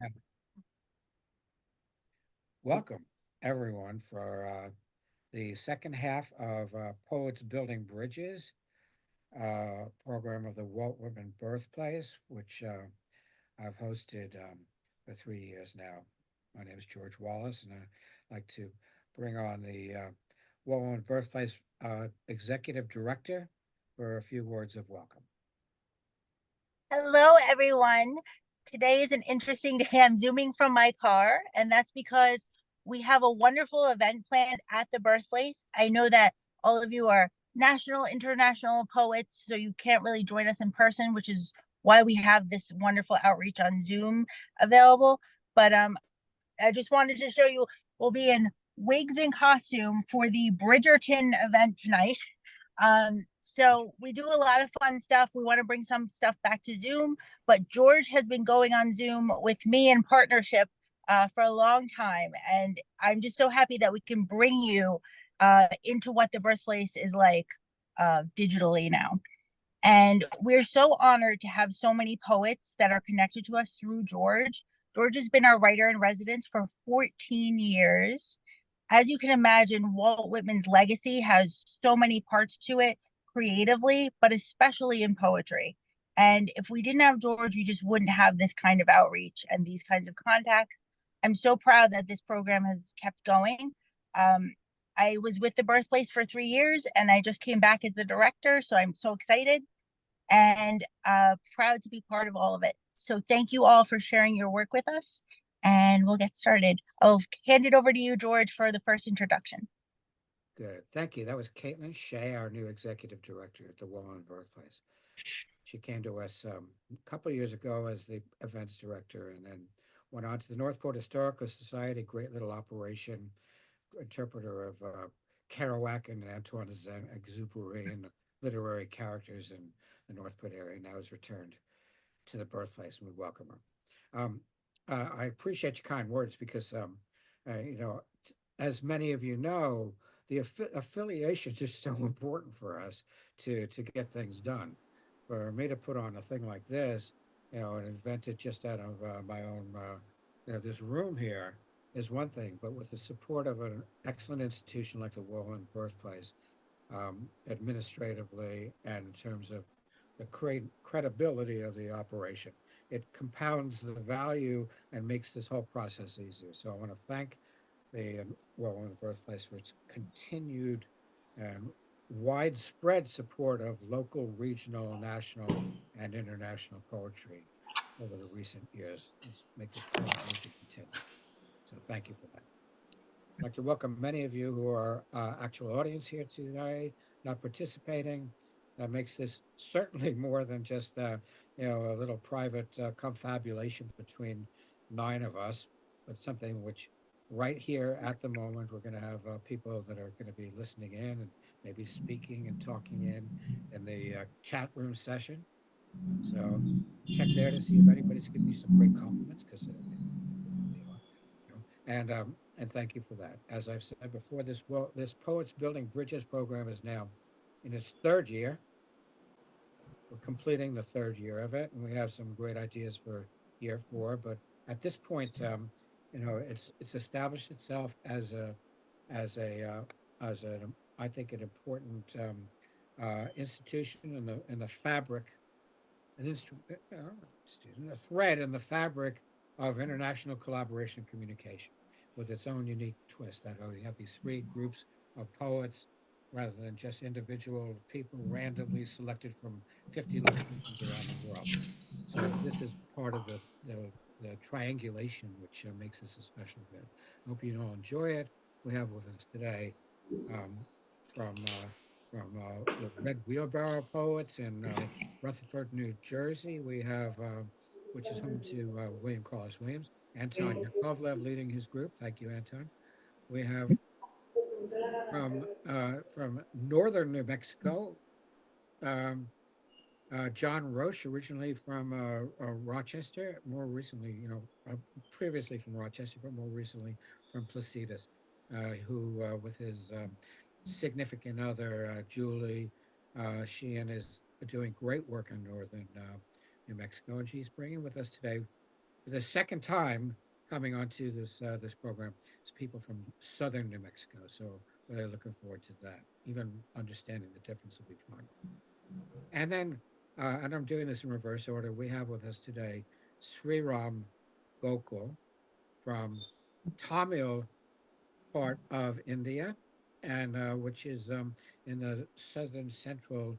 And welcome, everyone, for the second half of Poets Building Bridges program of the Walt Whitman Birthplace, which I've hosted for 3 years now. My name is George Wallace, and I'd like to bring on the Walt Whitman Birthplace Executive Director for a few words of welcome. Hello, everyone. Today is an interesting day. I'm zooming from my car, and that's because we have a wonderful event planned at the birthplace. I know that all of you are national, international poets, so you can't really join us in person, which is why we have this wonderful outreach on Zoom available. But I just wanted to show you we'll be in wigs and costume for the Bridgerton event tonight. So we do a lot of fun stuff. We want to bring some stuff back to Zoom, but George has been going on Zoom with me in partnership for a long time. And I'm just so happy that we can bring you into what the birthplace is like digitally now. And we're so honored to have so many poets that are connected to us through George. George has been our writer in residence for 14 years. As you can imagine, Walt Whitman's legacy has so many parts to it creatively, but especially in poetry. And if we didn't have George, we just wouldn't have this kind of outreach and these kinds of contacts. I'm so proud that this program has kept going. Um, I was with the birthplace for 3 years and I just came back as the director. So I'm so excited and proud to be part of all of it. So thank you all for sharing your work with us. And we'll get started. I'll hand it over to you, George, for the first introduction. Good. Thank you. That was Caitlyn Shea, our new executive director at the Walt Whitman Birthplace. She came to us a couple of years ago as the events director and then went on to the Northport Historical Society, great little operation, interpreter of Kerouac and Antoine Exupery and literary characters in the Northport area. Now has returned to the birthplace, and we welcome her. I appreciate your kind words because, you know, as many of you know, the affiliations are so important for us to get things done. For me to put on a thing like this, and invent it just out of my own, this room here is one thing, but with the support of an excellent institution like the Woolman Birthplace, administratively and in terms of the credibility of the operation, it compounds the value and makes this whole process easier. So I want to thank the Woolman Birthplace for its continued and widespread support of local, regional, national, and international poetry over the recent years. Let's make this collaboration continue. So thank you for that. I'd like to welcome many of you who are actual audience here today, not participating. That makes this certainly more than just a little private confabulation between 9 of us, but something which right here at the moment we're going to have people that are going to be listening in and maybe speaking and talking in the chat room session. So check there to see if anybody's giving you some great compliments because they are. And thank you for that. As I've said before, this Poets Building Bridges program is now in its third year. We're completing the third year of it, and we have some great ideas for year four. But at this point, it's established itself as a I think an important institution in the fabric, an instrument, a thread in the fabric of international collaboration and communication, with its own unique twist. That we have these three groups of poets rather than just individual people randomly selected from 50 locations around the world. So this is part of the triangulation, which makes this a special event. I hope you all enjoy it. We have with us today um, from the Red Wheelbarrow Poets in Rutherford, New Jersey. We have, which is home to William Carlos Williams, Anton Yakovlev leading his group. Thank you, Anton. We have from northern New Mexico, um, John Roche, originally from Rochester, more recently, previously from Rochester, but more recently from Placitas, who, with his significant other, Julie, she is doing great work in northern New Mexico. And she's bringing with us today for the second time coming onto this program is people from southern New Mexico. So really looking forward to that. Even understanding the difference will be fun. And then, and I'm doing this in reverse order, we have with us today Sriramgokul from Tamil part of India, and which is in the southern central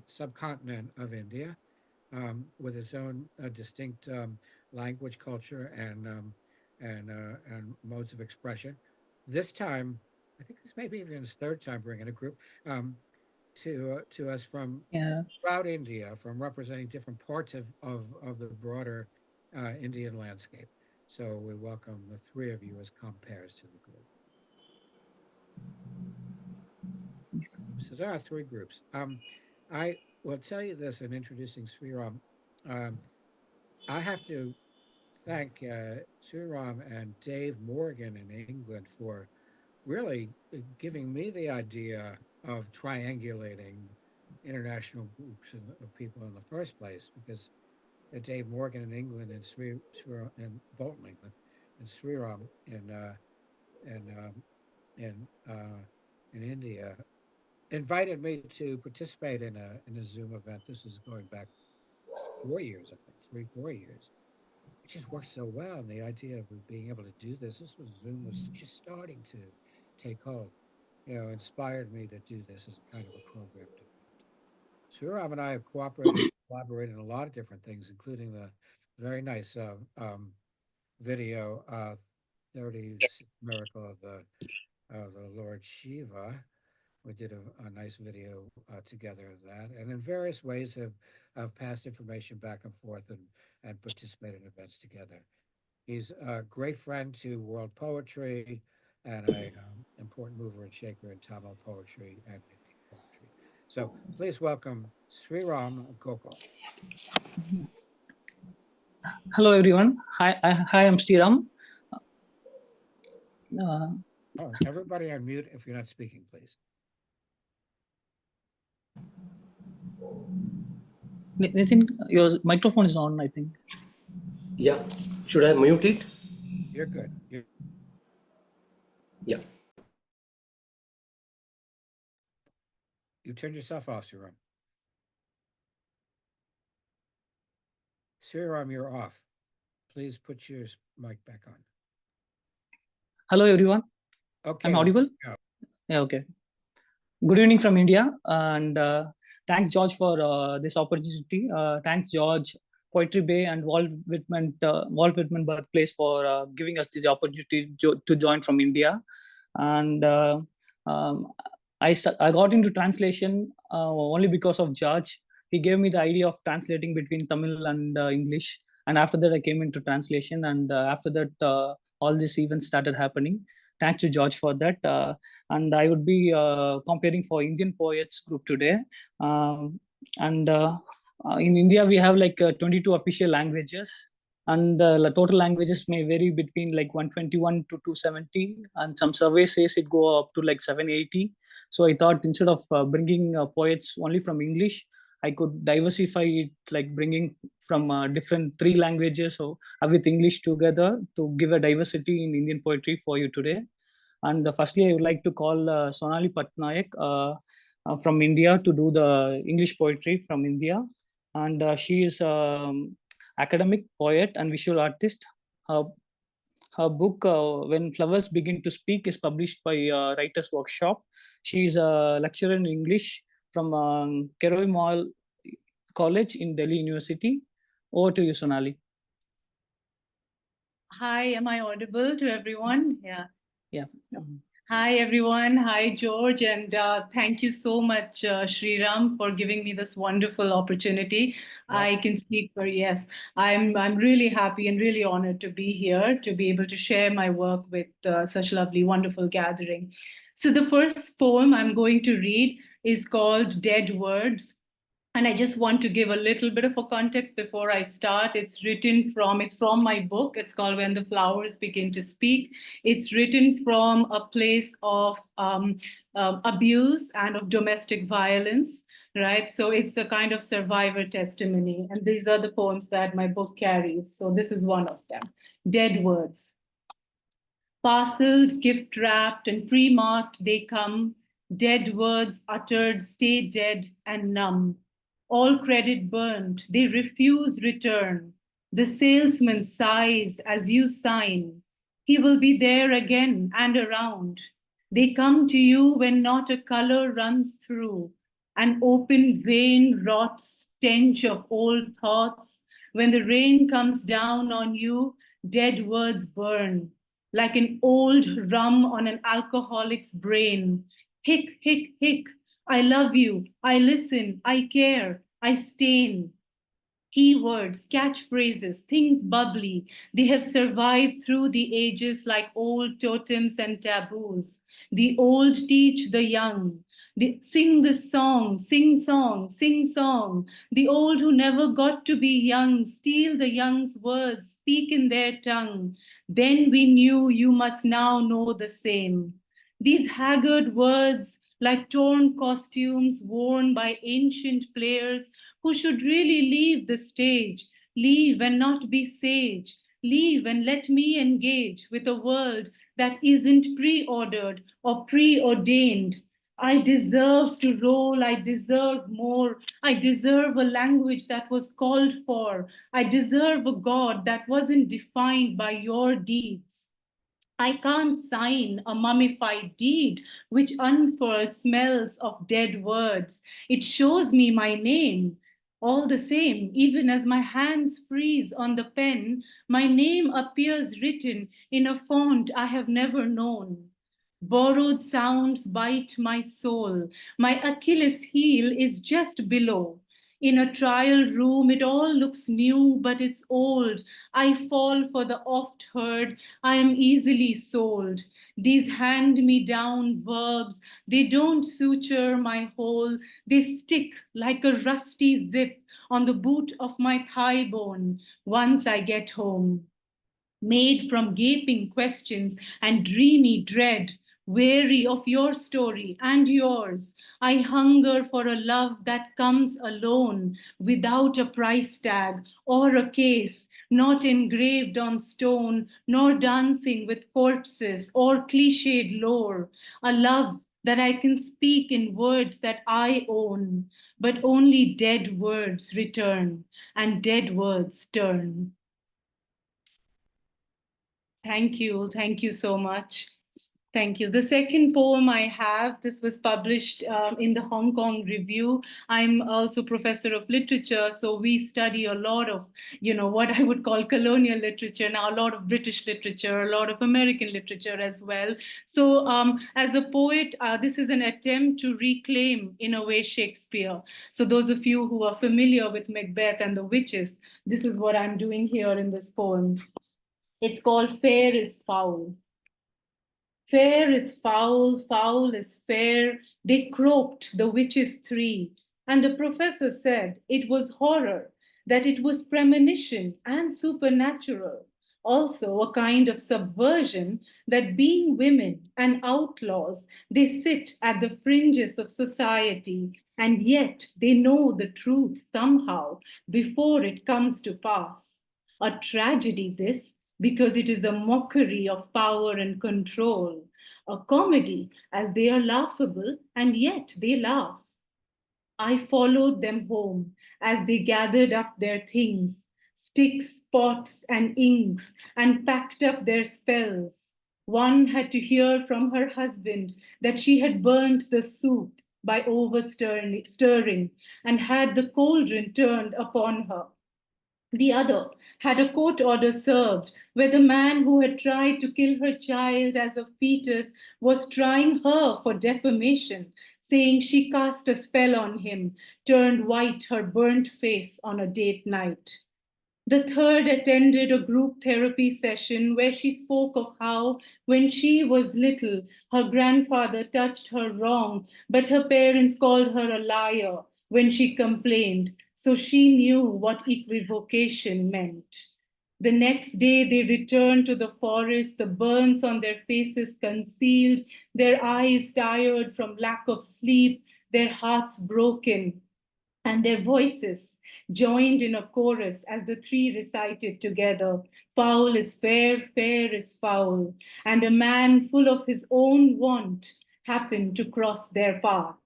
subcontinent of India, with its own distinct language, culture, and modes of expression. This time, I think this may be even his third time bringing a group to us from throughout India, from representing different parts of the broader Indian landscape. So we welcome the three of you as compares to the group. So there are three groups. I will tell you this in introducing Sriram. I have to thank Sriram and Dave Morgan in England for really giving me the idea of triangulating international groups of people in the first place, because Dave Morgan in England and Sriram in Bolton, England, and Sriram in India invited me to participate in a Zoom event. This is going back 4 years, I think, 3-4 years. It just worked so well, and the idea of being able to do this was Zoom was just starting to take hold. Inspired me to do this as a kind of a program. Sriram and I have collaborated in a lot of different things, including the very nice video, 36th Miracle of the Lord Shiva. We did a nice video together of that, and in various ways have passed information back and forth and participated in events together. He's a great friend to world poetry and an important mover and shaker in Tamil poetry and Indian poetry. So please welcome Sriramgokul. Hello, everyone. Hi, I'm Sriram. Everybody on mute if you're not speaking, please. Nitin, your microphone is on, I think. Yeah. Should I mute it? You're good. Yeah. You turned yourself off, Sriram. Sriram, you're off. Please put your mic back on. Hello, everyone. Okay. I'm audible? Yeah, okay. Good evening from India, and thanks, George, for this opportunity. Thanks, George, Poetrybay, and Walt Whitman Birthplace for giving us this opportunity to join from India. And I got into translation only because of George. He gave me the idea of translating between Tamil and English. And after that, I came into translation. And after that, all these events started happening. Thanks to George for that. And I would be comparing for Indian Poets group today. In India, we have like 22 official languages. And the total languages may vary between like 121 to 270. And some surveys says it go up to like 780. So I thought instead of bringing poets only from English, I could diversify it, like bringing from different 3 languages or with English together to give a diversity in Indian poetry for you today. And firstly, I would like to call Sonali Pattnaik from India to do the English poetry from India. And she is academic poet and visual artist. Her book, When Flowers Begin to Speak, is published by Writers Workshop. She is a lecturer in English from Keroy Mall College in Delhi University. Over to you, Sonali. Hi, am I audible to everyone? Yeah. Yeah. Hi, everyone. Hi, George. And thank you so much, Sriram, for giving me this wonderful opportunity. Yeah. I can speak for, yes. I'm really happy and really honored to be here, to be able to share my work with such lovely, wonderful gathering. So the first poem I'm going to read is called Dead Words. And I just want to give a little bit of a context before I start. It's from my book. It's called When the Flowers Begin to Speak. It's written from a place of abuse and of domestic violence, right? So it's a kind of survivor testimony. And these are the poems that my book carries. So this is one of them. Dead Words. Parceled, gift wrapped, and pre-marked they come. Dead words uttered stay dead and numb. All credit burned, they refuse return. The salesman sighs as you sign. He will be there again and around. They come to you when not a color runs through. An open vein rot stench of old thoughts. When the rain comes down on you, dead words burn. Like an old rum on an alcoholic's brain. Hick, hick, hick. I love you. I listen. I care. I stain. Keywords, catchphrases, things bubbly. They have survived through the ages like old totems and taboos. The old teach the young. They sing the song, sing song, sing song. The old who never got to be young steal the young's words, speak in their tongue. Then we knew you must now know the same. These haggard words, like torn costumes worn by ancient players who should really leave the stage, leave and not be sage, leave and let me engage with a world that isn't pre-ordered or preordained. I deserve to roll, I deserve more. I deserve a language that was called for. I deserve a God that wasn't defined by your deeds. I can't sign a mummified deed which unfurls smells of dead words. It shows me my name. All the same, even as my hands freeze on the pen, my name appears written in a font I have never known. Borrowed sounds bite my soul. My Achilles heel is just below. In a trial room, it all looks new, but it's old. I fall for the oft heard, I am easily sold. These hand-me-down verbs, they don't suture my hole. They stick like a rusty zip on the boot of my thigh bone once I get home. Made from gaping questions and dreamy dread, weary of your story and yours, I hunger for a love that comes alone, without a price tag or a case, not engraved on stone, nor dancing with corpses or cliched lore. A love that I can speak in words that I own, but only dead words return, and dead words turn. Thank you. Thank you so much. Thank you. The second poem I have, this was published in the Hong Kong Review. I'm also professor of literature, so we study a lot of, what I would call colonial literature now, a lot of British literature, a lot of American literature as well. So as a poet, this is an attempt to reclaim, in a way, Shakespeare. So those of you who are familiar with Macbeth and the witches, this is what I'm doing here in this poem. It's called Fair is Foul. Fair is foul, foul is fair. They croaked, the witches three. And the professor said it was horror, that it was premonition and supernatural. Also a kind of subversion, that being women and outlaws, they sit at the fringes of society, and yet they know the truth somehow before it comes to pass. A tragedy this, because it is a mockery of power and control, a comedy as they are laughable and yet they laugh. I followed them home as they gathered up their things, sticks, pots, and inks, and packed up their spells. One had to hear from her husband that she had burnt the soup by over-stirring and had the cauldron turned upon her. The other had a court order served where the man who had tried to kill her child as a fetus was trying her for defamation, saying she cast a spell on him, turned white her burnt face on a date night. The third attended a group therapy session where she spoke of how, when she was little, her grandfather touched her wrong, but her parents called her a liar. when she complained, so she knew what equivocation meant. The next day they returned to the forest, the burns on their faces concealed, their eyes tired from lack of sleep, their hearts broken, and their voices joined in a chorus as the three recited together, "Foul is fair, fair is foul," and a man full of his own want happened to cross their path.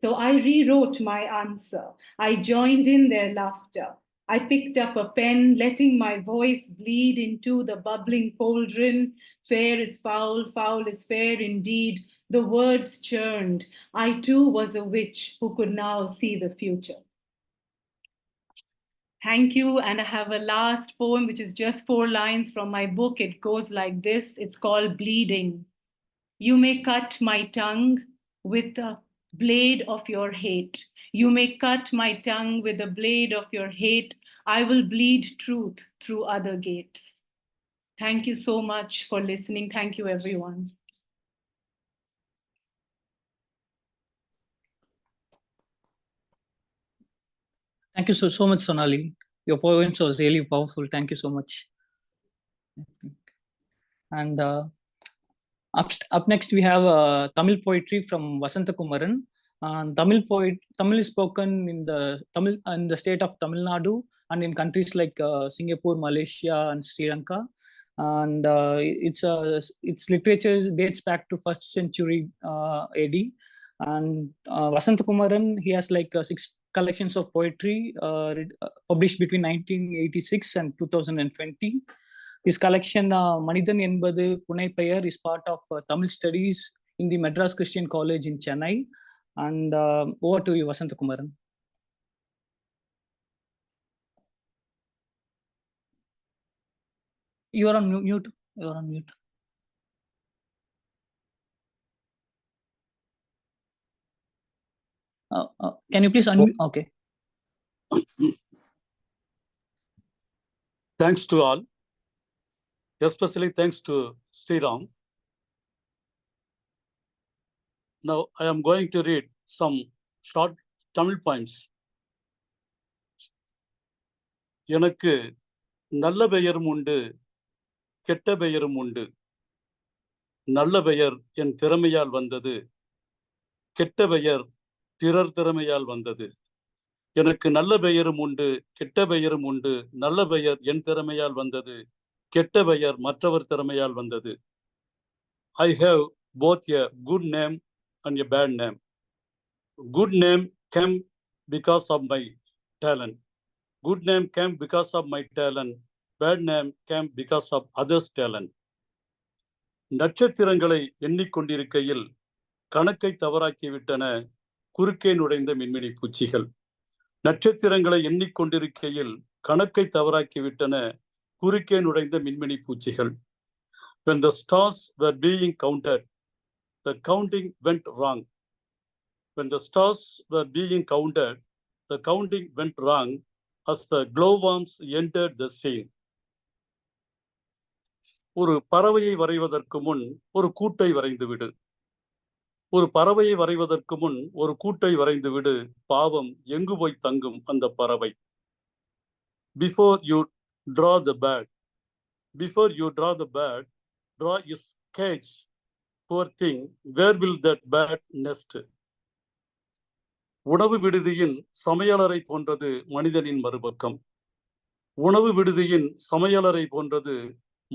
So I rewrote my answer. I joined in their laughter. I picked up a pen, letting my voice bleed into the bubbling cauldron. Fair is foul, foul is fair indeed. The words churned. I too was a witch who could now see the future. Thank you. And I have a last poem, which is just 4 lines from my book. It goes like this. It's called Bleeding. You may cut my tongue with the blade of your hate. You may cut my tongue with the blade of your hate. I will bleed truth through other gates. Thank you so much for listening. Thank you, everyone. Thank you so much, Sonali. Your poems was really powerful. Thank you so much. And up next, we have Tamil poetry from Vasanthakumaran. Tamil is spoken in the state of Tamil Nadu and in countries like Singapore, Malaysia, and Sri Lanka. And its literature dates back to 1st century AD. And Vasanthakumaran, he has like 6 collections of poetry published between 1986 and 2020. His collection Manithan Enbadu Punai Payar is part of Tamil studies in the Madras Christian College in Chennai. And over to you, Vasanthakumaran. You are on mute. You are on mute. Can you please unmute? Okay. Thanks to all. Especially thanks to Sriram. Now I am going to read some short Tamil poems. எனக்கு நல்ல பெயரும் உண்டு, கெட்ட பெயரும் உண்டு. நல்ல பெயர் என் திறமையால் வந்தது, கெட்ட பெயர் பிறர் திறமையால் வந்தது. எனக்கு நல்ல பெயரும் உண்டு, கெட்ட பெயரும் உண்டு. நல்ல பெயர் என் திறமையால் வந்தது, கெட்ட பெயர் மற்றவர் திறமையால் வந்தது. I have both a good name and a bad name. Good name came because of my talent. Good name came because of my talent. Bad name came because of others' talent. நட்சத்திரங்களை எண்ணிக்கொண்டிருக்கையில் கணக்கை தவறாக்கிவிட்டன குறுக்கே நுழைந்த மின்மினி பூச்சிகள். நட்சத்திரங்களை எண்ணிக்கொண்டிருக்கையில் கணக்கை தவறாக்கிவிட்டன குறுக்கே நுழைந்த மின்மினி பூச்சிகள். When the stars were being counted, the counting went wrong. When the stars were being counted, the counting went wrong as the glowworms entered the scene. ஒரு பறவையை வரைவதற்கு முன் ஒரு கூட்டை வரைந்துவிடு. ஒரு பறவையை வரைவதற்கு முன் ஒரு கூட்டை வரைந்துவிடு. பாவம் எங்கு போய் தங்கும் அந்த பறவை. Before you draw the bird, draw its cage. Poor thing, where will that bird nest? உணவு விடுதியின் சமையலறை போன்றது மனிதனின் மறுபக்கம். உணவு விடுதியின் சமையலறை போன்றது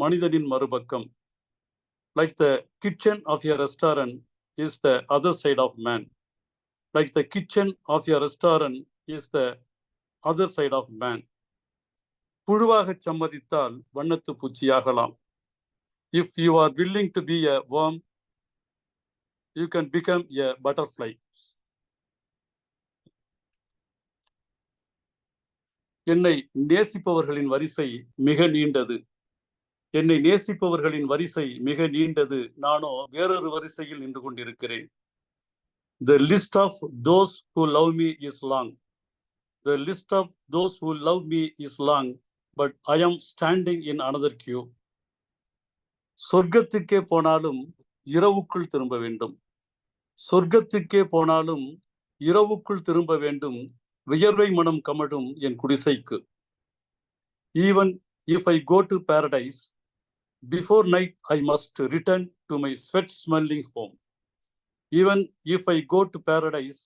மனிதனின் மறுபக்கம். Like the kitchen of your restaurant is the other side of man. Like the kitchen of your restaurant is the other side of man. புழுவாக சம்மதித்தால் வண்ணத்து பூச்சியாகலாம். If you are willing to be a worm, you can become a butterfly. என்னை நேசிப்பவர்களின் வரிசை மிக நீண்டது. என்னை நேசிப்பவர்களின் வரிசை மிக நீண்டது. நானோ வேறொரு வரிசையில் நின்று கொண்டிருக்கிறேன். The list of those who love me is long. The list of those who love me is long, but I am standing in another queue. சொர்க்கத்துக்கே போனாலும் இரவுக்குள் திரும்ப வேண்டும். சொர்க்கத்துக்கே போனாலும் இரவுக்குள் திரும்ப வேண்டும் வியர்வை மனம் கமழும் என் குடிசைக்கு. Even if I go to paradise, before night I must return to my sweat-smelling home. Even if I go to paradise,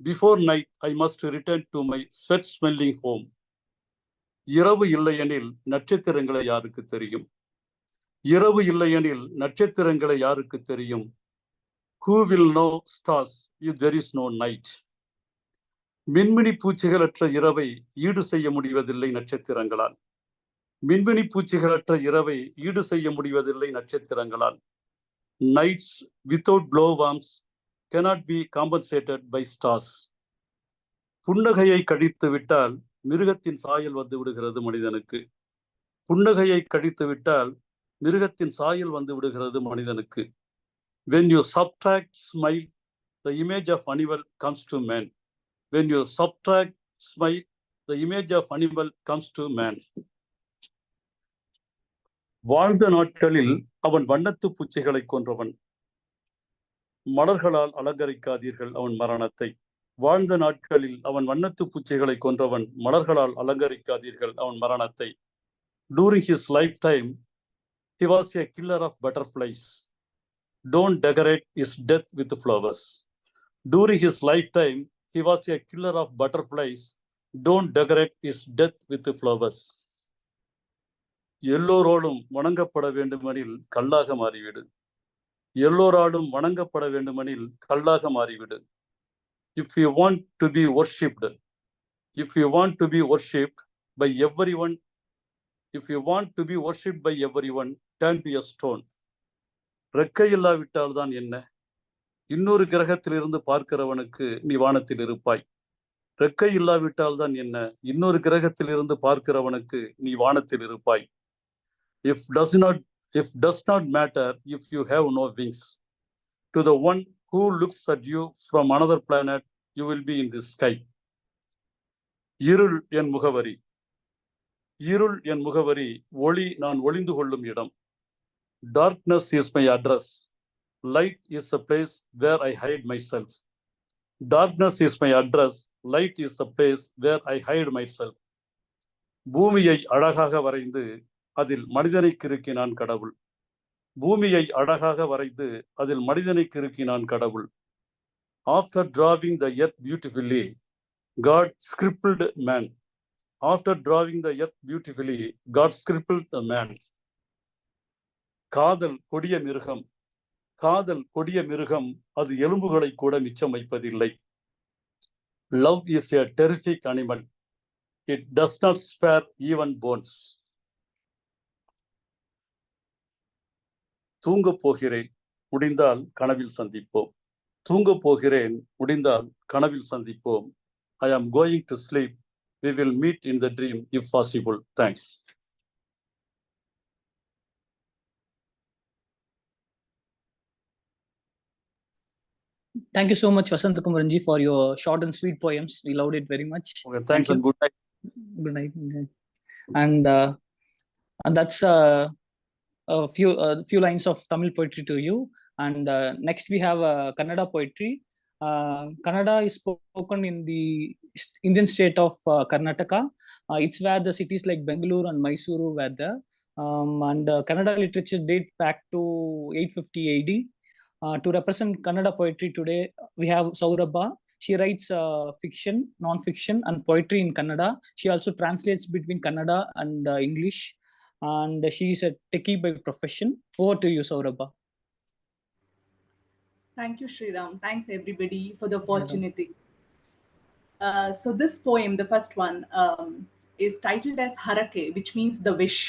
before night I must return to my sweat-smelling home. இரவு இல்லையெனில் நட்சத்திரங்களை யாருக்கு தெரியும்? இரவு இல்லையெனில் நட்சத்திரங்களை யாருக்கு தெரியும்? Who will know stars if there is no night? மின்மினி பூச்சிகளற்ற இரவை ஈடு செய்ய முடிவதில்லை நட்சத்திரங்களால். மின்மினி பூச்சிகளற்ற இரவை ஈடு செய்ய முடிவதில்லை நட்சத்திரங்களால். Nights without glowworms cannot be compensated by stars. புன்னகையை கடித்து விட்டால் மிருகத்தின் சாயல் வந்து விடுகிறது மனிதனுக்கு. புன்னகையை கடித்து விட்டால் மிருகத்தின் சாயல் வந்து விடுகிறது மனிதனுக்கு. When you subtract smile, the image of animal comes to man. When you subtract smile, the image of animal comes to man. வாழ்ந்த நாட்களில் அவன் வண்ணத்து பூச்சிகளை கொன்றவன். மலர்களால் அலங்கரிக்காதீர்கள் அவன் மரணத்தை. வாழ்ந்த நாட்களில் அவன் வண்ணத்து பூச்சிகளை கொன்றவன். மலர்களால் அலங்கரிக்காதீர்கள் அவன் மரணத்தை. During his lifetime, he was a killer of butterflies. Don't decorate his death with flowers. During his lifetime, he was a killer of butterflies. Don't decorate his death with flowers. எல்லோரோடும் வணங்கப்பட வேண்டுமெனில் கல்லாக மாறிவிடு. எல்லோராலும் வணங்கப்பட வேண்டுமெனில் கல்லாக மாறிவிடு. If you want to be worshipped, if you want to be worshipped by everyone, if you want to be worshipped by everyone, turn to a stone. ரெக்கை இல்லாவிட்டால் தான் என்ன? இன்னொரு கிரகத்திலிருந்து பார்க்கிறவனுக்கு நீ வானத்தில் இருப்பாய். ரெக்கை இல்லாவிட்டால் தான் என்ன? இன்னொரு கிரகத்திலிருந்து பார்க்கிறவனுக்கு நீ வானத்தில் இருப்பாய். If does not matter if you have no wings. To the one who looks at you from another planet, you will be in the sky. இருள் என் முகவரி. இருள் என் முகவரி. ஒளி நான் ஒளிந்து கொள்ளும் இடம். Darkness is my address. Light is the place where I hide myself. Darkness is my address. Light is the place where I hide myself. பூமியை அழகாக வரைந்து அதில் மனிதனை கிறுக்கினான் கடவுள். பூமியை அழகாக வரைந்து அதில் மனிதனை கிறுக்கினான் கடவுள். After drawing the earth beautifully, God scribbled man. After drawing the earth beautifully, God scribbled the man. காதல் கொடிய மிருகம். காதல் கொடிய மிருகம். அது எலும்புகளை கூட மிச்சம் வைப்பதில்லை. Love is a terrific animal. It does not spare even bones. தூங்கப் போகிறேன், முடிந்தால் கனவில் சந்திப்போம். தூங்கப் போகிறேன், முடிந்தால் கனவில் சந்திப்போம். I am going to sleep. We will meet in the dream if possible. Thanks. Thank you so much, Vasanthakumaran ji, for your short and sweet poems. We loved it very much. Okay, thanks and good night. Good night. And that's a few lines of Tamil poetry to you. And next we have Kannada poetry. Kannada is spoken in the Indian state of Karnataka. It's where the cities like Bangalore and Mysuru were there. And Kannada literature date back to 850 AD. To represent Kannada poetry today, we have Sowrabha. She writes fiction, non-fiction, and poetry in Kannada. She also translates between Kannada and English. And she is a techie by profession. Over to you, Sowrabha. Thank you, Sriram. Thanks, everybody, for the opportunity. So this poem, the first one, is titled as Harake, which means the wish.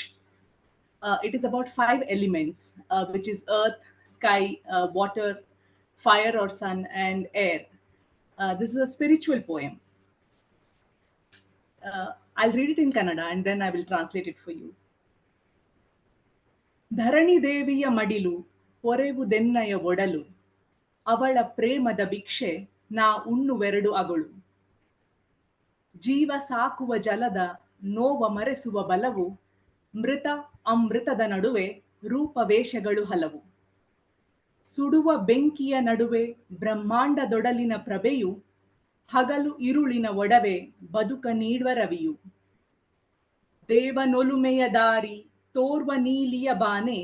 It is about 5 elements, which is earth, sky, water, fire or sun, and air. This is a spiritual poem. I'll read it in Kannada and then I will translate it for you. ಧರಣಿ ದೇವಿಯ ಮಡಿಲು ಪೊರೆವುದೆನ್ನಯ ಒಡಲು ಅವಳ ಪ್ರೇಮದ ಭಿಕ್ಷೆ ನಾ ಉಣ್ಣುವೆರಡು ಅಗಳು ಜೀವ ಸಾಕುವ ಜಲದ ನೋವ ಮರೆಸುವ ಬಲವು ಮೃತ ಅಮೃತದ ನಡುವೆ ರೂಪವೇಷಗಳು ಹಲವು ಸುಡುವ ಬೆಂಕಿಯ ನಡುವೆ ಬ್ರಹ್ಮಾಂಡದೊಡಲಿನ ಪ್ರಭೆಯು ಹಗಲು ಇರುಳಿನ ಒಡವೆ ಬದುಕ ನೀಡುವ ರವಿಯು. ದೇವನೊಲುಮೆಯ ದಾರಿ ತೋರ್ವ ನೀಲಿಯ ಬಾನೆ,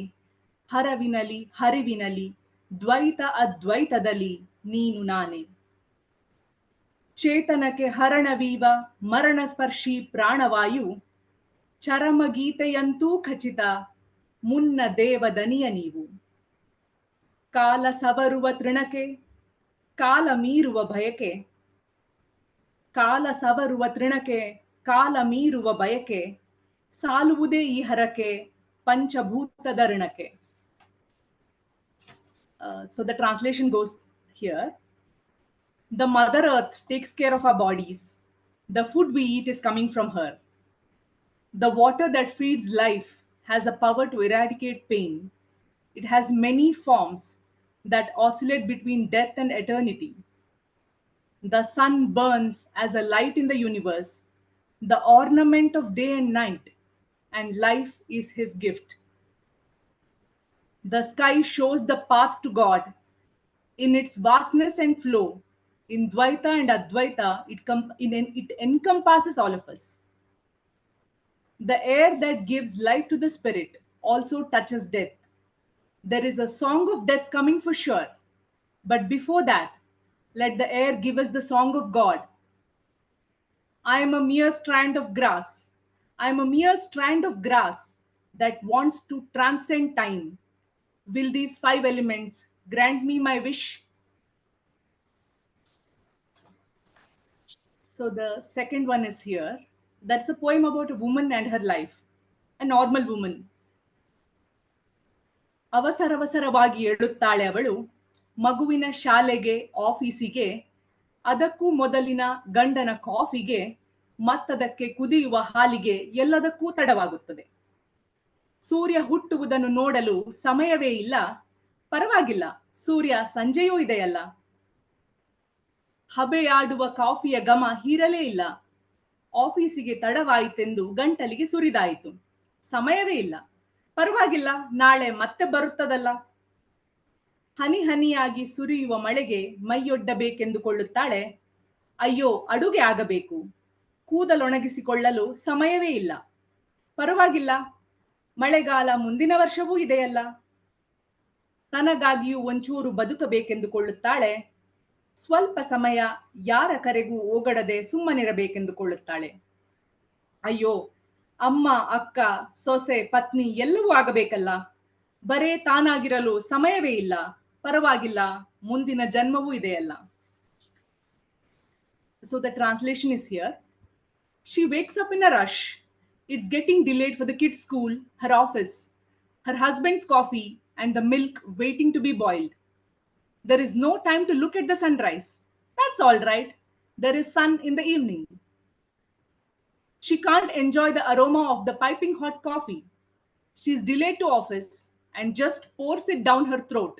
ಹರವಿನಲಿ ಹರಿವಿನಲಿ ದ್ವೈತ ಅದ್ವೈತದಲ್ಲಿ ನೀನು ನಾನೇ. ಚೇತನಕ್ಕೆ ಹರಣವೀವ ಮರಣ ಸ್ಪರ್ಶಿ ಪ್ರಾಣವಾಯು, ಚರಮಗೀತೆಯಂತೂ ಖಚಿತ ಮುನ್ನ ದೇವದನಿಯ ನೀವು. ಕಾಲ ಸವರುವ ತೃಣಕ್ಕೆ ಕಾಲ ಮೀರುವ ಬಯಕೆ, ಕಾಲ ಸವರುವ ತೃಣಕ್ಕೆ ಕಾಲ ಮೀರುವ ಬಯಕೆ, ಸಾಲುವುದೇ ಈ ಹರಕೆ ಪಂಚಭೂತದ ಋಣಕ್ಕೆ. So the translation goes here. The Mother Earth takes care of our bodies. The food we eat is coming from her. The water that feeds life has a power to eradicate pain. It has many forms that oscillate between death and eternity. The sun burns as a light in the universe, the ornament of day and night, and life is his gift. The sky shows the path to God. In its vastness and flow, in Dvaita and Advaita, it encompasses all of us. The air that gives life to the spirit also touches death. There is a song of death coming for sure. But before that, let the air give us the song of God. I am a mere strand of grass. I am a mere strand of grass that wants to transcend time. Will these 5 elements grant me my wish? So the second one is here. That's a poem about a woman and her life, a normal woman. ಅವಸರವಸರವಾಗಿ ಏಳುತ್ತಾಳೆ ಅವಳು, ಮಗುವಿನ ಶಾಲೆಗೆ, ಆಫೀಸಿಗೆ, ಅದಕ್ಕೂ ಮೊದಲಿನ ಗಂಡನ ಕಾಫಿಗೆ, ಮತ್ತದಕ್ಕೆ ಕುದಿಯುವ ಹಾಲಿಗೆ, ಎಲ್ಲದಕ್ಕೂ ತಡವಾಗುತ್ತದೆ. ಸೂರ್ಯ ಹುಟ್ಟುವುದನ್ನು ನೋಡಲು ಸಮಯವೇ ಇಲ್ಲ, ಪರವಾಗಿಲ್ಲ, ಸೂರ್ಯ ಸಂಜೆಯೂ ಇದೆಯಲ್ಲ. ಹಬೆಯಾಡುವ ಕಾಫಿಯ ಘಮ ಹೀರಲೇ ಇಲ್ಲ, ಆಫೀಸಿಗೆ ತಡವಾಯಿತೆಂದು ಗಂಟಲಿಗೆ ಸುರಿದಾಯಿತು, ಸಮಯವೇ ಇಲ್ಲ, ಪರವಾಗಿಲ್ಲ, ನಾಳೆ ಮತ್ತೆ ಬರುತ್ತದಲ್ಲ. ಹನಿ ಹನಿಯಾಗಿ ಸುರಿಯುವ ಮಳೆಗೆ ಮೈಯೊಡ್ಡಬೇಕೆಂದುಕೊಳ್ಳುತ್ತಾಳೆ, ಅಯ್ಯೋ ಅಡುಗೆ ಆಗಬೇಕು, ಕೂದಲೊಣಗಿಸಿಕೊಳ್ಳಲು ಸಮಯವೇ ಇಲ್ಲ, ಪರವಾಗಿಲ್ಲ, ಮಳೆಗಾಲ ಮುಂದಿನ ವರ್ಷವೂ ಇದೆಯಲ್ಲ. ತನಗಾಗಿಯೂ ಒಂಚೂರು ಬದುಕಬೇಕೆಂದುಕೊಳ್ಳುತ್ತಾಳೆ, ಸ್ವಲ್ಪ ಸಮಯ ಯಾರ ಕರೆಗೂ ಓಗಡದೆ ಸುಮ್ಮನಿರಬೇಕೆಂದುಕೊಳ್ಳುತ್ತಾಳೆ. ಅಯ್ಯೋ ಅಮ್ಮ, ಅಕ್ಕ, ಸೊಸೆ, ಪತ್ನಿ ಎಲ್ಲವೂ ಆಗಬೇಕಲ್ಲ, ಬರೇ ತಾನಾಗಿರಲು ಸಮಯವೇ ಇಲ್ಲ, ಪರವಾಗಿಲ್ಲ, ಮುಂದಿನ ಜನ್ಮವೂ ಇದೆಯಲ್ಲ. So the translation is here. She wakes up in a rush. It's getting delayed for the kids' school, her office, her husband's coffee, and the milk waiting to be boiled. There is no time to look at the sunrise. That's all right. There is sun in the evening. She can't enjoy the aroma of the piping hot coffee. She's delayed to office and just pours it down her throat.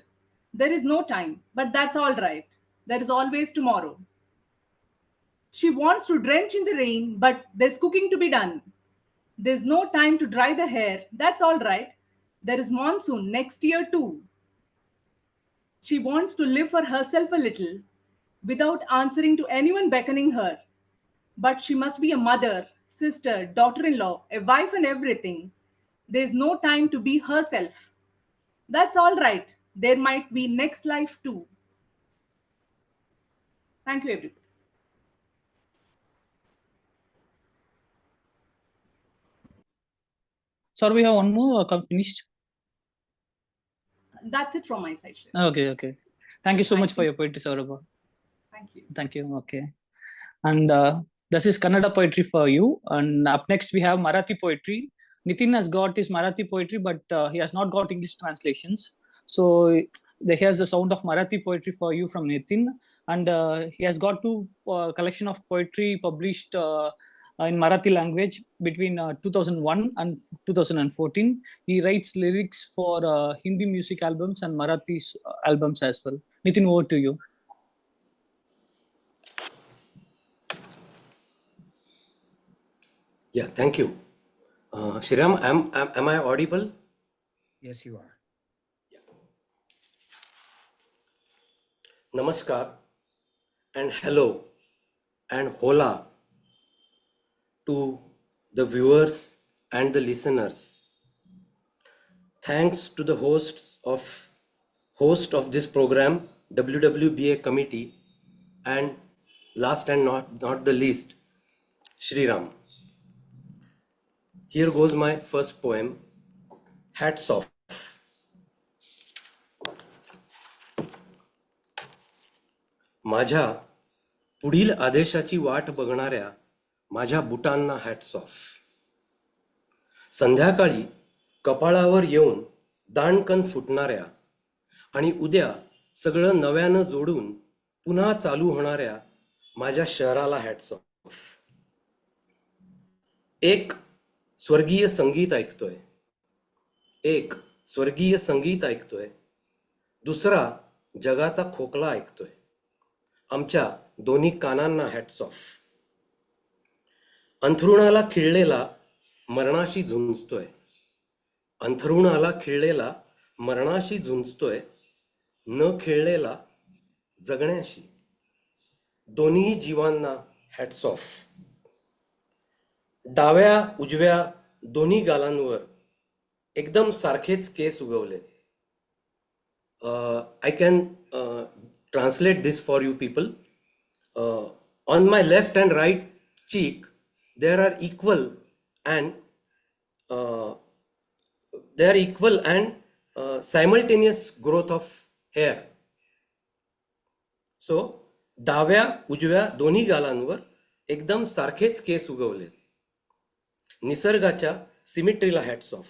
There is no time, but that's all right. There is always tomorrow. She wants to drench in the rain, but there's cooking to be done. There's no time to dry the hair. That's all right. There is monsoon next year too. She wants to live for herself a little without answering to anyone beckoning her. But she must be a mother, sister, daughter-in-law, a wife and everything. There's no time to be herself. That's all right. There might be next life too. Thank you, everybody. Sir, we have one more finished. That's it from my side. Shea. Okay. Thank you so much for you. your poetry, Sowrabha. Thank you. Okay. And this is Kannada poetry for you. And up next we have Marathi poetry. Nitin has got his Marathi poetry, but he has not got English translations. So here's the sound of Marathi poetry for you from Nitin. And he has got 2 collection of poetry published in Marathi language between 2001 and 2014. He writes lyrics for Hindi music albums and Marathi albums as well. Nitin, over to you. Yeah, thank you. Shriram, am I audible? Yes, you are. Namaskar and hello and hola to the viewers and the listeners. Thanks to the host of this program, WWBA committee, and last and not the least, Sriram. Here goes my first poem, Hats Off. माझ्या पुढील आदेशाची वाट बघणाऱ्या माझ्या बुटांना hats off. संध्याकाळी कपाळावर येऊन दाणकन फुटणाऱ्या आणि उद्या सगळं नव्यानं जोडून पुन्हा चालू होणाऱ्या माझ्या शहराला हॅट्स ऑफ. एक स्वर्गीय संगीत ऐकतोय, दुसरा जगाचा खोकला ऐकतोय. आमच्या दोन्ही कानांना हॅट्स ऑफ. अंथरुणाला खिळलेला मरणाशी झुंजतोय, न खिळलेला जगण्याशी. दोन्ही जीवांना हॅट्स ऑफ. डाव्या उजव्या दोन्ही गालांवर एकदम सारखेच केस उगवले. I can translate this for you people. On my left and right cheek, there are equal and simultaneous growth of hair. So, डाव्या उजव्या दोन्ही गालांवर एकदम सारखेच केस उगवले. निसर्गाच्या सिमेट्रीला hats off.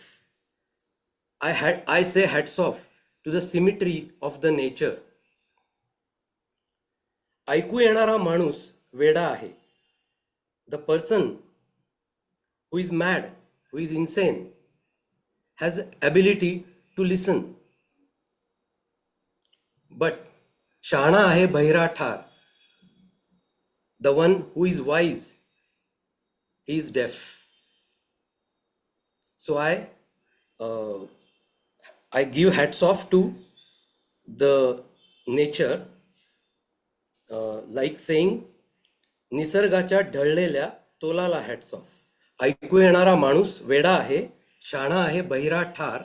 I say hats off to the symmetry of the nature. ऐकू येणारा माणूस वेडा आहे. The person who is mad, who is insane, has ability to listen. But शहाणा आहे बहिरा ठार. The one who is wise, he is deaf. So I give hats off to the nature, like saying, निसर्गाच्या ढळलेल्या तोलाला hats of. ऐकू येणारा माणूस वेडा आहे, शहाणा आहे बहिरा ठार.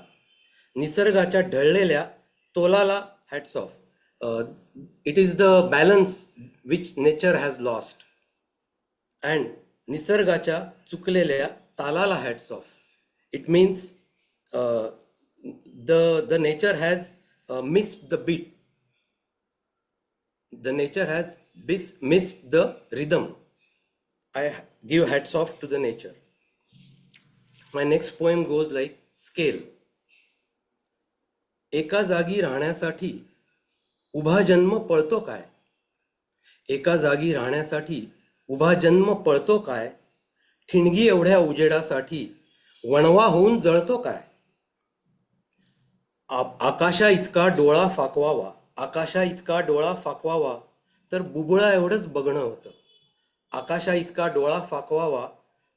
निसर्गाच्या ढळलेल्या तोलाला hats off. It is the balance which nature has lost. And निसर्गाच्या चुकलेल्या Talala hats off. It means the nature has missed the beat. The nature has missed the rhythm. I give hats off to the nature. My next poem goes like scale. एका जागी राहण्यासाठी उभा जन्म पळतो काय? एका जागी राहण्यासाठी उभा जन्म पळतो काय? ठिणगी एवढ्या उजेडासाठी वणवा होऊन जळतो काय? आकाशा इतका डोळा फाकवावा तर बुबुळा एवढंच बघणं होतं. आकाशा इतका डोळा फाकवावा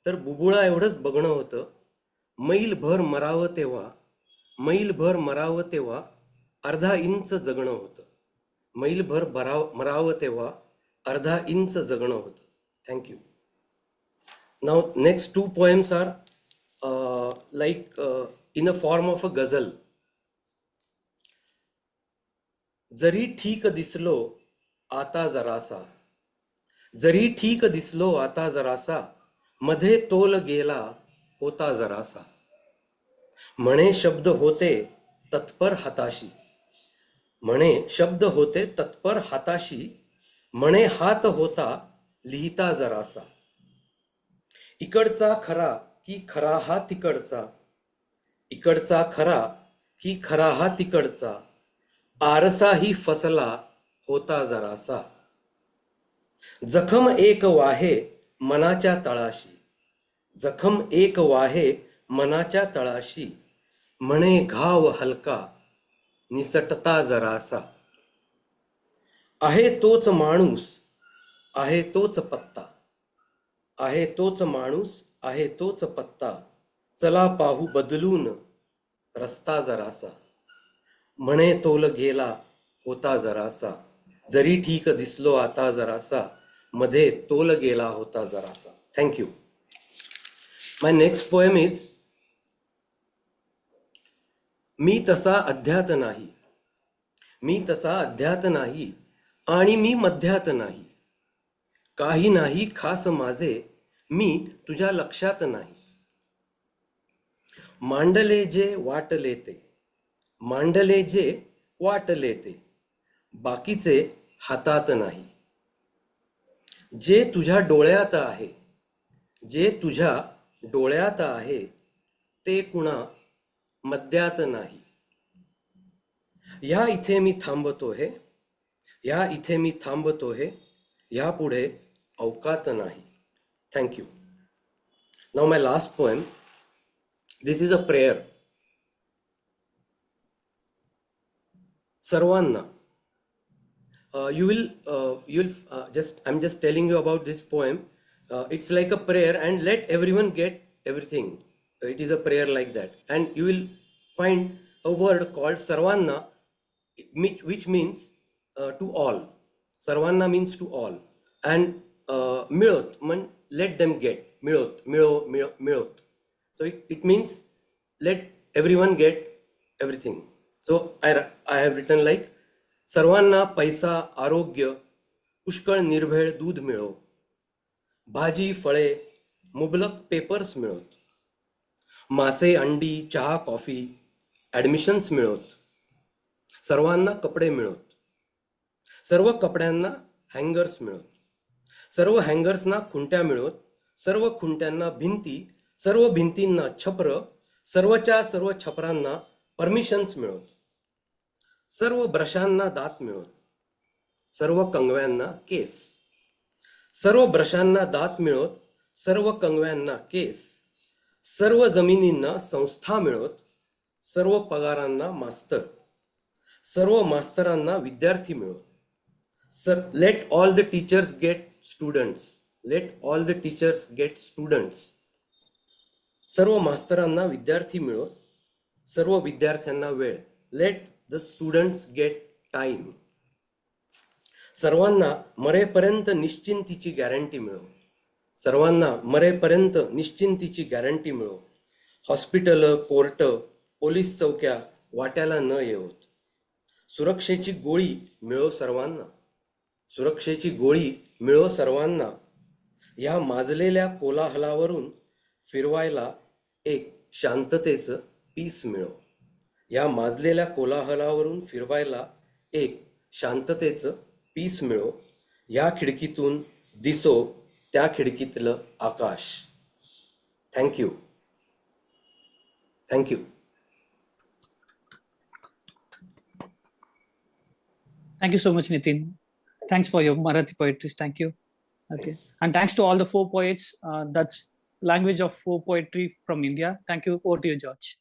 तर बुबुळा एवढंच बघणं होतं. मैलभर मरावं तेव्हा अर्धा इंच जगणं होतं. मैलभर मरावं तेव्हा अर्धा इंच जगणं होतं. Thank you. Now next two poems are in a form of a ghazal. जरी ठीक दिसलो आता जरासा, मध्ये तोल गेला होता जरासा. म्हणे शब्द होते तत्पर हाताशी, म्हणे हात होता लिहिता जरासा. इकडचा खरा की खरा हा तिकडचा, आरसाही फसला होता जरासा. जखम एक वाहे मनाच्या तळाशी, म्हणे घाव हलका निसटता जरासा. आहे तोच माणूस आहे तोच पत्ता, चला पाहू बदलून रस्ता जरासा. म्हणे तोल गेला होता जरासा, जरी ठीक दिसलो आता जरासा, मध्ये तोल गेला होता जरासा. Thank you. My next poem is me तसा अध्यात नाही, मी तसा अध्यात नाही आणि मी मध्यात नाही. काही नाही खास माझे, मी तुझ्या लक्षात नाही. मांडले जे वाटले ते, मांडले जे वाटले ते, बाकीचे हातात नाही. जे तुझ्या डोळ्यात आहे, जे तुझ्या डोळ्यात आहे, ते कुणा मध्यात नाही. ह्या इथे मी थांबतो हे, ह्या इथे मी थांबतो हे, ह्या पुढे अवकात नाही. Thank you. Now my last poem. This is a prayer. सर्वांना, I'm just telling you about this poem. It's like a prayer, and let everyone get everything. It is a prayer like that, and you will find a word called sarvanna, which means to all. Sarvanna means to all, and milot means let them get. Milot. So it means let everyone get everything. So I have written like सर्वांना पैसा, आरोग्य, पुष्कळ निर्भेळ दूध मिळो, भाजी, फळे, मुबलक papers मिळोत, मासे, अंडी, चहा, कॉफी, ॲडमिशन्स मिळोत, सर्वांना कपडे मिळोत, सर्व कपड्यांना हँगर्स मिळोत, सर्व हँगर्सना खुंट्या मिळोत, सर्व खुंट्यांना भिंती, सर्व भिंतींना छप्र, सर्वच्या सर्व छपरांना परमिशन्स मिळोत, सर्व ब्रशांना दात मिळोत, सर्व कंगव्यांना केस, सर्व ब्रशांना दात मिळोत, सर्व कंगव्यांना केस, सर्व जमिनींना संस्था मिळोत, सर्व पगारांना मास्तर, सर्व मास्तरांना विद्यार्थी मिळोत. Let all the teachers get students, let all the teachers get students. सर्व मास्तरांना विद्यार्थी मिळोत, सर्व विद्यार्थ्यांना वेळ. Let the students get time. सर्वांना मरेपर्यंत निश्चिंतीची गॅरंटी मिळो, सर्वांना मरेपर्यंत निश्चिंतीची गॅरंटी मिळो. हॉस्पिटल, कोर्ट, पोलीस चौक्या वाट्याला न येवोत. सुरक्षेची गोळी मिळो सर्वांना, सुरक्षेची गोळी मिळो सर्वांना. ह्या माजलेल्या कोलाहलावरून फिरवायला एक शांततेचं पीस मिळो. या माजलेल्या कोलाहलावरून फिरवायला एक शांततेचं पीस मिळो. या खिडकीतून दिसो त्या खिडकीतलं आकाश. Thank you. Thank you. Thank you so much, Nitin. Thanks for your Marathi poetry. Thank you. Okay. Thanks. And thanks to all the 4 poets. That's language of 4 poetry from India. Thank you. Over to you, George.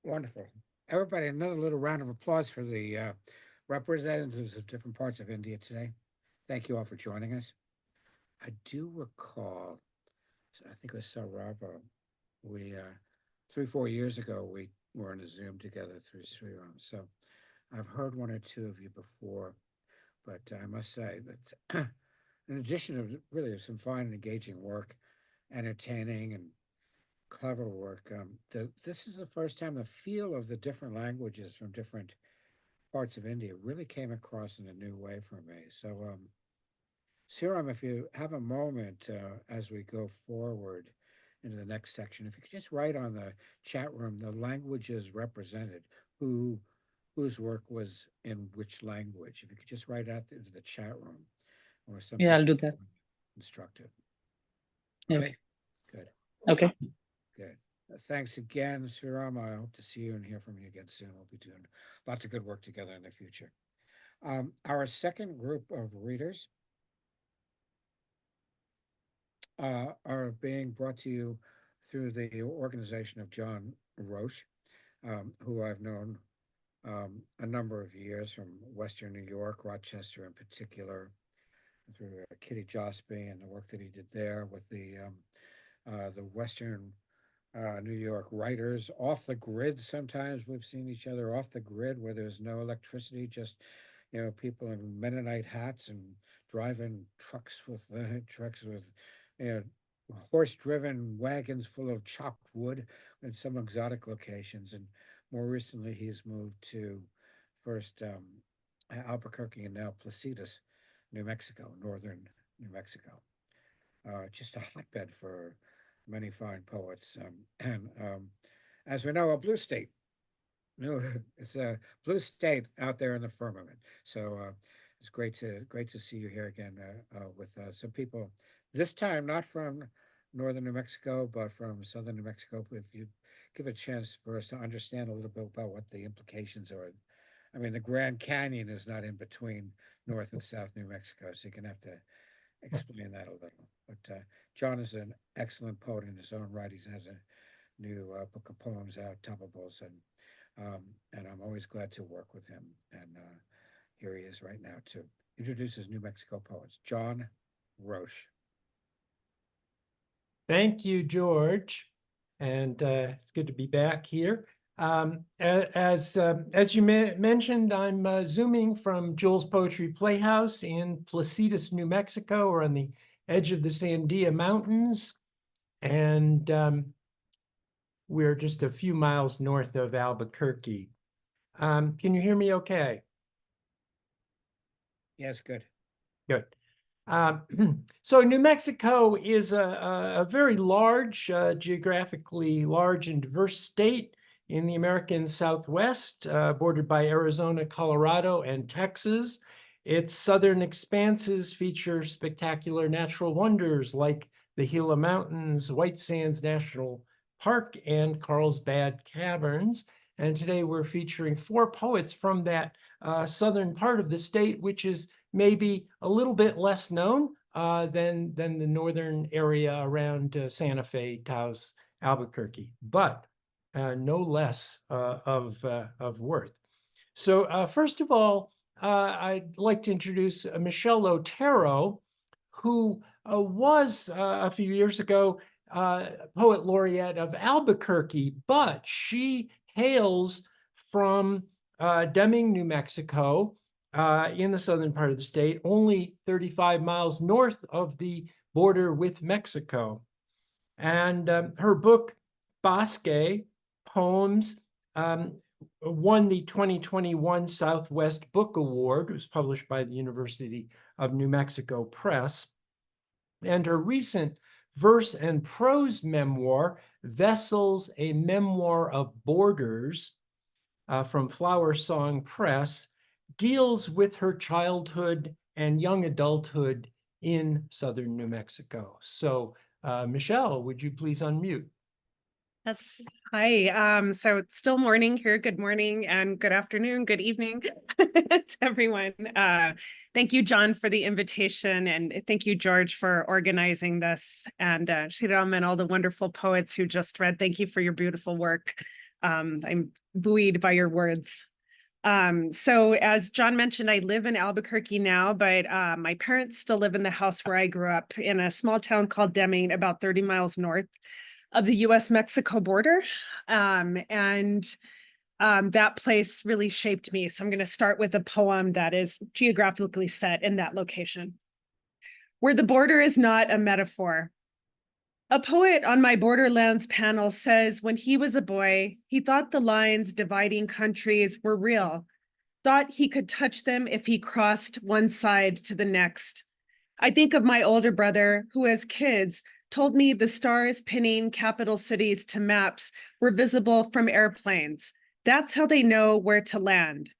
Wonderful. Everybody, another little round of applause for the representatives of different parts of India today. Thank you all for joining us. I do recall, I think it was Sowrabha, we 3-4 years ago, we were in a Zoom together through Sriram. So I've heard one or two of you before, but I must say that in addition to really some fine and engaging work, entertaining and clever work, this is the first time the feel of the different languages from different parts of India really came across in a new way for me. So, Sriram, if you have a moment as we go forward into the next section, if you could just write on the chat room the languages represented, whose work was in which language. If you could just write out into the chat room or something. Yeah, I'll do that. Instructive. Yeah. Okay. Good. Okay. Good. Thanks again, Sriram. I hope to see you and hear from you again soon. We'll be doing lots of good work together in the future. Our second group of readers are being brought to you through the organization of John Roche, who I've known a number of years from Western New York, Rochester in particular, through Kitty Josby and the work that he did there with the Western New York writers off the grid. Sometimes we've seen each other off the grid where there's no electricity, just you know, people in Mennonite hats and driving trucks with, you know, horse-driven wagons full of chopped wood in some exotic locations. And more recently, he's moved to first Albuquerque and now Placitas, New Mexico, northern New Mexico. Just a hotbed for many fine poets. As we know, a blue state. No, it's a blue state out there in the firmament. So it's great to see you here again with some people. This time, not from northern New Mexico, but from southern New Mexico. If you give a chance for us to understand a little bit about what the implications are. I mean, the Grand Canyon is not in between North and South New Mexico, so you're gonna have to explain that a little. But John is an excellent poet in his own right. He has a new book of poems out, Tumpables, and I'm always glad to work with him. And here he is right now to introduce his New Mexico poets, John Roche. Thank you, George. And it's good to be back here. As you mentioned, I'm Zooming from Joel's Poetry Playhouse in Placitas, New Mexico, or on the edge of the Sandia Mountains. And we're just a few miles north of Albuquerque. Can you hear me okay? Yes, good. Good. So New Mexico is a very large, geographically large and diverse state in the American Southwest, bordered by Arizona, Colorado, and Texas. Its southern expanses feature spectacular natural wonders like the Gila Mountains, White Sands National Park, and Carlsbad Caverns. And today we're featuring 4 poets from that southern part of the state, which is maybe a little bit less known than the northern area around Santa Fe, Taos, Albuquerque, but no less of worth. So first of all, I'd like to introduce Michelle Otero, who was a few years ago poet laureate of Albuquerque, but she hails from Deming, New Mexico, in the southern part of the state, only 35 miles north of the border with Mexico. And her book, Bosque, Poems, won the 2021 Southwest Book Award. It was published by the University of New Mexico Press. And her recent verse and prose memoir, Vessels, a Memoir of Borders, from Flower Song Press, deals with her childhood and young adulthood in southern New Mexico. So Michelle, would you please unmute? Yes. Hi. So it's still morning here. Good morning and good afternoon, good evening to everyone. Thank you, John, for the invitation. And thank you, George, for organizing this. And Sriram and all the wonderful poets who just read. Thank you for your beautiful work. I'm buoyed by your words. So as John mentioned, I live in Albuquerque now, but my parents still live in the house where I grew up in a small town called Deming, about 30 miles north of the US-Mexico border. That place really shaped me. So I'm going to start with a poem that is geographically set in that location. Where the border is not a metaphor. A poet on my Borderlands panel says when he was a boy, he thought the lines dividing countries were real, thought he could touch them if he crossed one side to the next. I think of my older brother who as kids told me the stars pinning capital cities to maps were visible from airplanes. That's how they know where to land.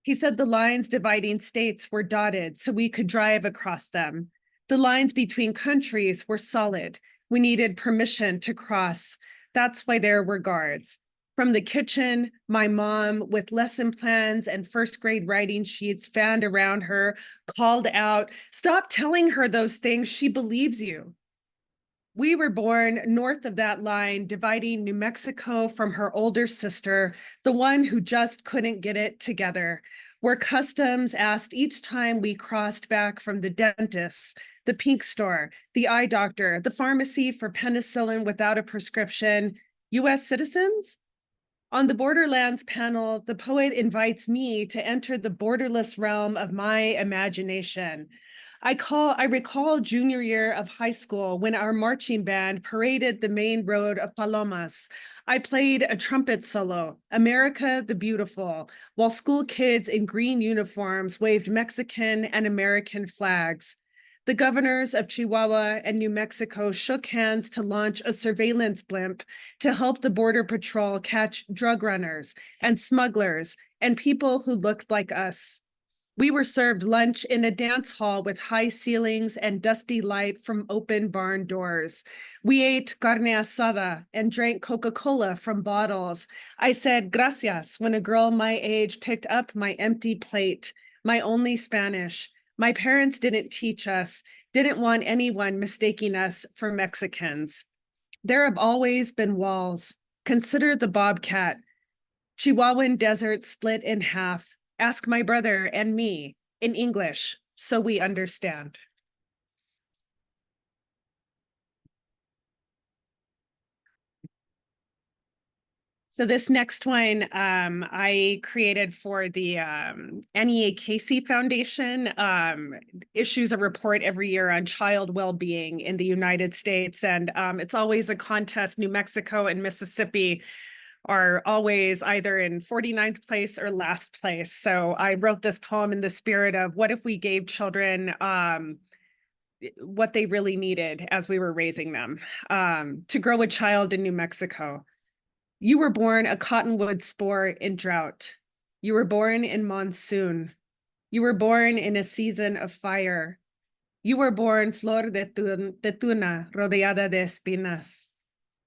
He said the lines dividing states were dotted so we could drive across them. The lines between countries were solid. We needed permission to cross. That's why there were guards. From the kitchen, my mom, with lesson plans and first grade writing sheets fanned around her, called out, "Stop telling her those things, she believes you." We were born north of that line, dividing New Mexico from her older sister, the one who just couldn't get it together, where customs asked each time we crossed back from the dentist, the pink store, the eye doctor, the pharmacy for penicillin without a prescription, US citizens? On the Borderlands panel, the poet invites me to enter the borderless realm of my imagination. I recall junior year of high school when our marching band paraded the main road of Palomas. I played a trumpet solo, America the Beautiful, while school kids in green uniforms waved Mexican and American flags. The governors of Chihuahua and New Mexico shook hands to launch a surveillance blimp to help the Border Patrol catch drug runners and smugglers and people who looked like us. We were served lunch in a dance hall with high ceilings and dusty light from open barn doors. We ate carne asada and drank Coca-Cola from bottles. I said gracias when a girl my age picked up my empty plate, my only Spanish. My parents didn't teach us, didn't want anyone mistaking us for Mexicans. There have always been walls. Consider the Bobcat. Chihuahuan desert split in half. Ask my brother and me in English so we understand. So this next one I created for the NEA Casey Foundation, issues a report every year on child well-being in the United States. And it's always a contest. New Mexico and Mississippi are always either in 49th place or last place. So I wrote this poem in the spirit of what if we gave children what they really needed as we were raising them, to grow a child in New Mexico. You were born a cottonwood spore in drought. You were born in monsoon. You were born in a season of fire. You were born flor de tuna rodeada de espinas.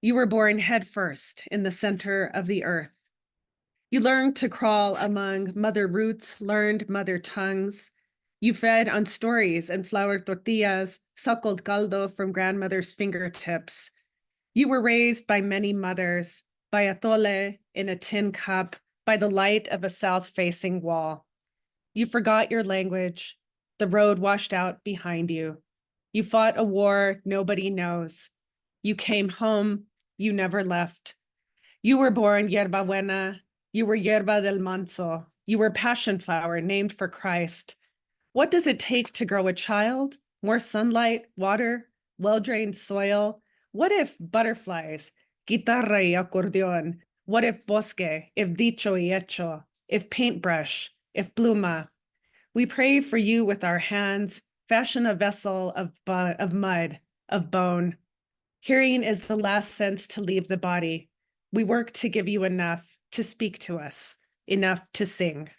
You were born headfirst in the center of the earth. You learned to crawl among mother roots, learned mother tongues. You fed on stories and flour tortillas, suckled caldo from grandmother's fingertips. You were raised by many mothers, by atole in a tin cup, by the light of a south-facing wall. You forgot your language. The road washed out behind you. You fought a war nobody knows. You came home. You never left. You were born yerba buena. You were yerba del manso. You were passion flower named for Christ. What does it take to grow a child? More sunlight, water, well-drained soil? What if butterflies, guitarra y acordeón? What if bosque, if dicho y hecho, if paintbrush, if pluma? We pray for you with our hands, fashion a vessel of mud, of bone. Hearing is the last sense to leave the body. We work to give you enough to speak to us, enough to sing.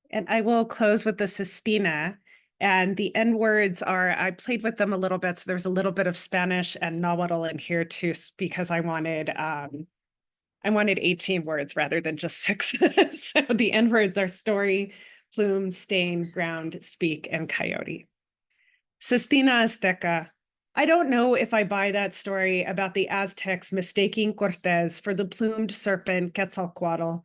And I will close with the sestina. And the N words are, I played with them a little bit. So there's a little bit of Spanish and Nahuatl in here too, because I wanted 18 words rather than just 6. So the N words are story, plume, stain, ground, speak, and coyote. Sestina Azteca. I don't know if I buy that story about the Aztecs mistaking Cortés for the plumed serpent Quetzalcoatl.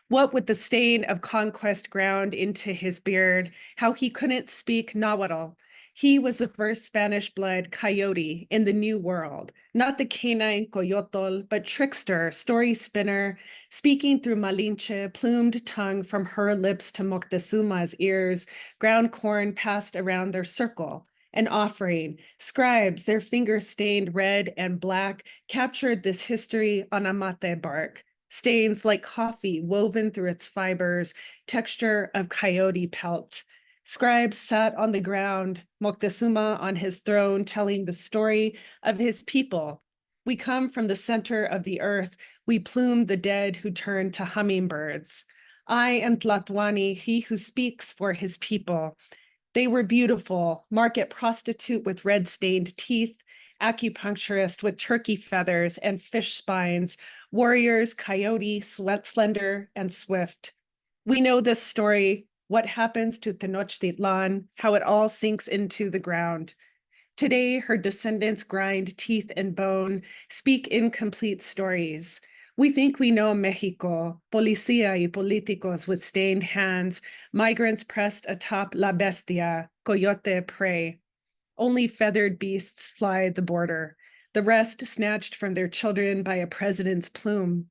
What with the stain of conquest ground into his beard, how he couldn't speak Nahuatl. He was the first Spanish blood coyote in the New World, not the canine coyotl, but trickster, story spinner, speaking through Malinche, plumed tongue from her lips to Moctezuma's ears, ground corn passed around their circle. An offering, scribes, their fingers stained red and black, captured this history on a mate bark. Stains like coffee woven through its fibers, texture of coyote pelt. Scribes sat on the ground, Moctezuma on his throne, telling the story of his people. We come from the center of the earth. We plume the dead who turn to hummingbirds. I am Tlatuani, he who speaks for his people. They were beautiful, market prostitute with red-stained teeth, acupuncturist with turkey feathers and fish spines, warriors, coyote, slender, and swift. We know this story, what happens to Tenochtitlan, how it all sinks into the ground. Today, her descendants grind teeth and bone, speak incomplete stories. We think we know Mexico, policía y políticos with stained hands, migrants pressed atop La Bestia, coyote prey. Only feathered beasts fly the border. the rest snatched from their children by a president's plume.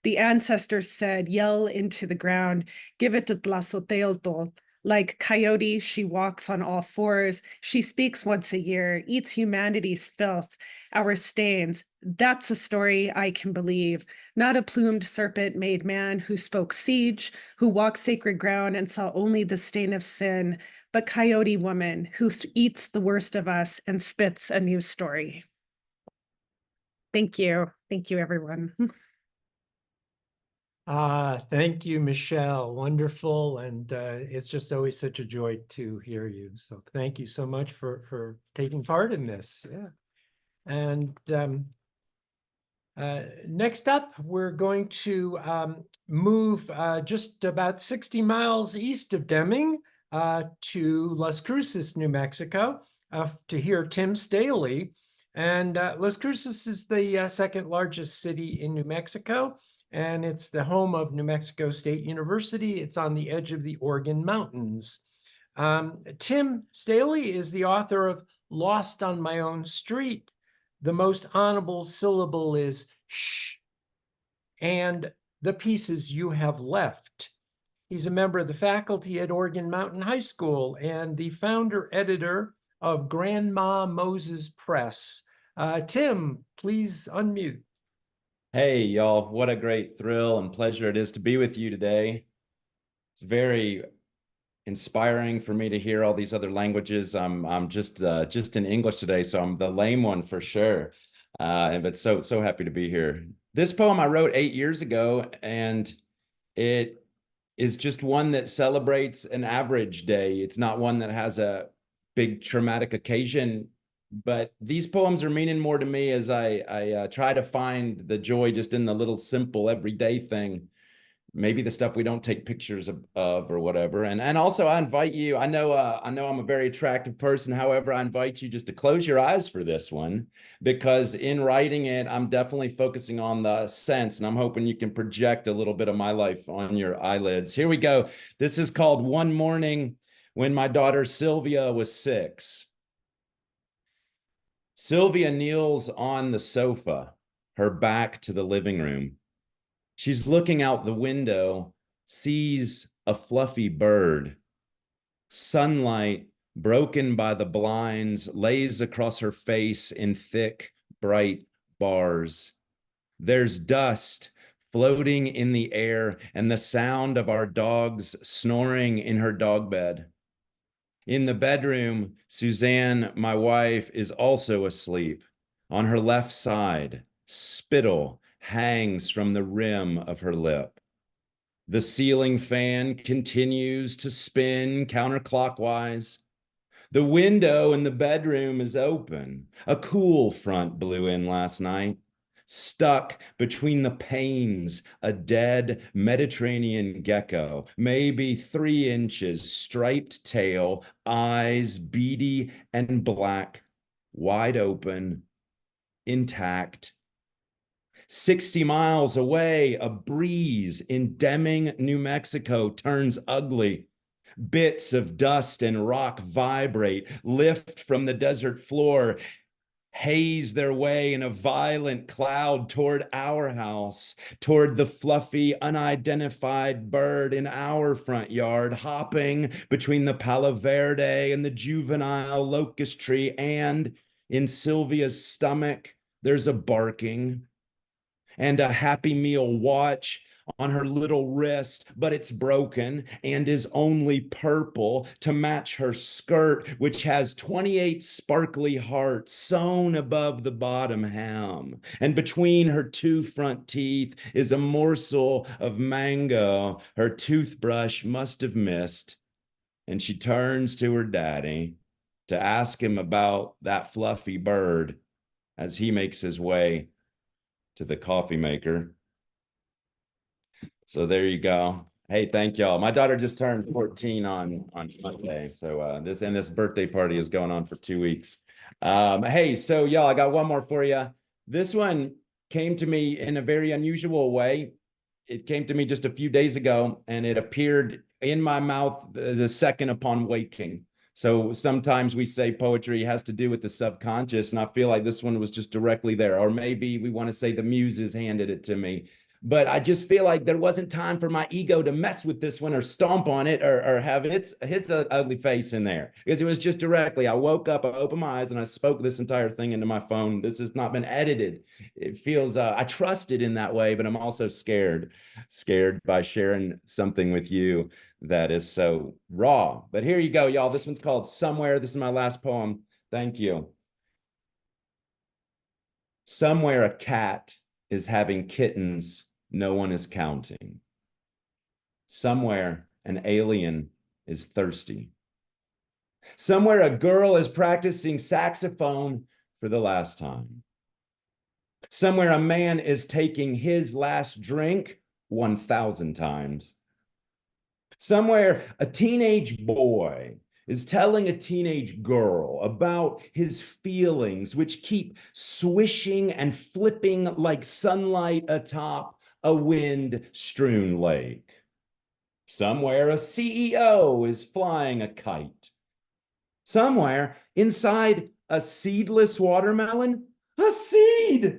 The ancestors said, yell into the ground, give it to tlasoteotl. Like coyote, she walks on all fours. She speaks once a year, eats humanity's filth, our stains. That's a story I can believe. Not a plumed serpent-made man who spoke siege, who walked sacred ground and saw only the stain of sin, but coyote woman who eats the worst of us and spits a new story. Thank you. Thank you, everyone. Thank you, Michelle. Wonderful. And it's just always such a joy to hear you. So thank you so much for taking part in this. Yeah. And next up, we're going to move just about 60 miles east of Deming to Las Cruces, New Mexico, to hear Tim Staley. And Las Cruces is the second largest city in New Mexico, and it's the home of New Mexico State University. It's on the edge of the Organ Mountains. Tim Staley is the author of Lost on My Own Street. The most honorable syllable is shh, and the pieces you have left. He's a member of the faculty at Organ Mountain High School and the founder editor of Grandma Moses Press. Tim, please unmute. Hey, y'all, what a great thrill and pleasure it is to be with you today. It's very inspiring for me to hear all these other languages. I'm just in English today, so I'm the lame one for sure. But so happy to be here. This poem I wrote 8 years ago, and it is just one that celebrates an average day. It's not one that has a big traumatic occasion. But these poems are meaning more to me as I try to find the joy just in the little simple everyday thing, maybe the stuff we don't take pictures of or whatever. And also I invite you, I know I'm a very attractive person. However, I invite you just to close your eyes for this one, because in writing it, I'm definitely focusing on the sense, and I'm hoping you can project a little bit of my life on your eyelids. Here we go. This is called One Morning When My Daughter Sylvia Was 6. Sylvia kneels on the sofa, her back to the living room. She's looking out the window, sees a fluffy bird. Sunlight, broken by the blinds, lays across her face in thick, bright bars. There's dust floating in the air and the sound of our dogs snoring in her dog bed. In the bedroom, Suzanne, my wife, is also asleep. On her left side, spittle hangs from the rim of her lip. The ceiling fan continues to spin counterclockwise. The window in the bedroom is open. A cool front blew in last night. Stuck between the panes, a dead Mediterranean gecko, maybe 3 inches, striped tail, eyes beady and black, wide open, intact. 60 miles away, a breeze in Deming, New Mexico turns ugly. Bits of dust and rock vibrate, lift from the desert floor, haze their way in a violent cloud toward our house, toward the fluffy, unidentified bird in our front yard, hopping between the Palo Verde and the juvenile locust tree. And in Sylvia's stomach, there's a barking and a Happy Meal watch on her little wrist, but it's broken and is only purple to match her skirt, which has 28 sparkly hearts sewn above the bottom hem. And between her 2 front teeth is a morsel of mango her toothbrush must have missed. And she turns to her daddy to ask him about that fluffy bird as he makes his way to the coffee maker. So there you go. Hey, thank y'all. My daughter just turned 14 on Monday. So this birthday party is going on for 2 weeks. Hey, so y'all, I got one more for you. This one came to me in a very unusual way. It came to me just a few days ago, and it appeared in my mouth the second upon waking. So sometimes we say poetry has to do with the subconscious, and I feel like this one was just directly there. Or maybe we want to say the muses handed it to me. But I just feel like there wasn't time for my ego to mess with this one or stomp on it or have its ugly face in there, because it was just directly. I woke up, I opened my eyes, and I spoke this entire thing into my phone. This has not been edited. It feels, I trust it in that way, but I'm also scared by sharing something with you that is so raw. But here you go, y'all. This one's called Somewhere. This is my last poem. Thank you. Somewhere a cat is having kittens no one is counting. Somewhere an alien is thirsty. Somewhere a girl is practicing saxophone for the last time. Somewhere a man is taking his last drink 1,000 times. Somewhere a teenage boy is telling a teenage girl about his feelings, which keep swishing and flipping like sunlight atop a wind-strewn lake. Somewhere a CEO is flying a kite. Somewhere inside a seedless watermelon, a seed.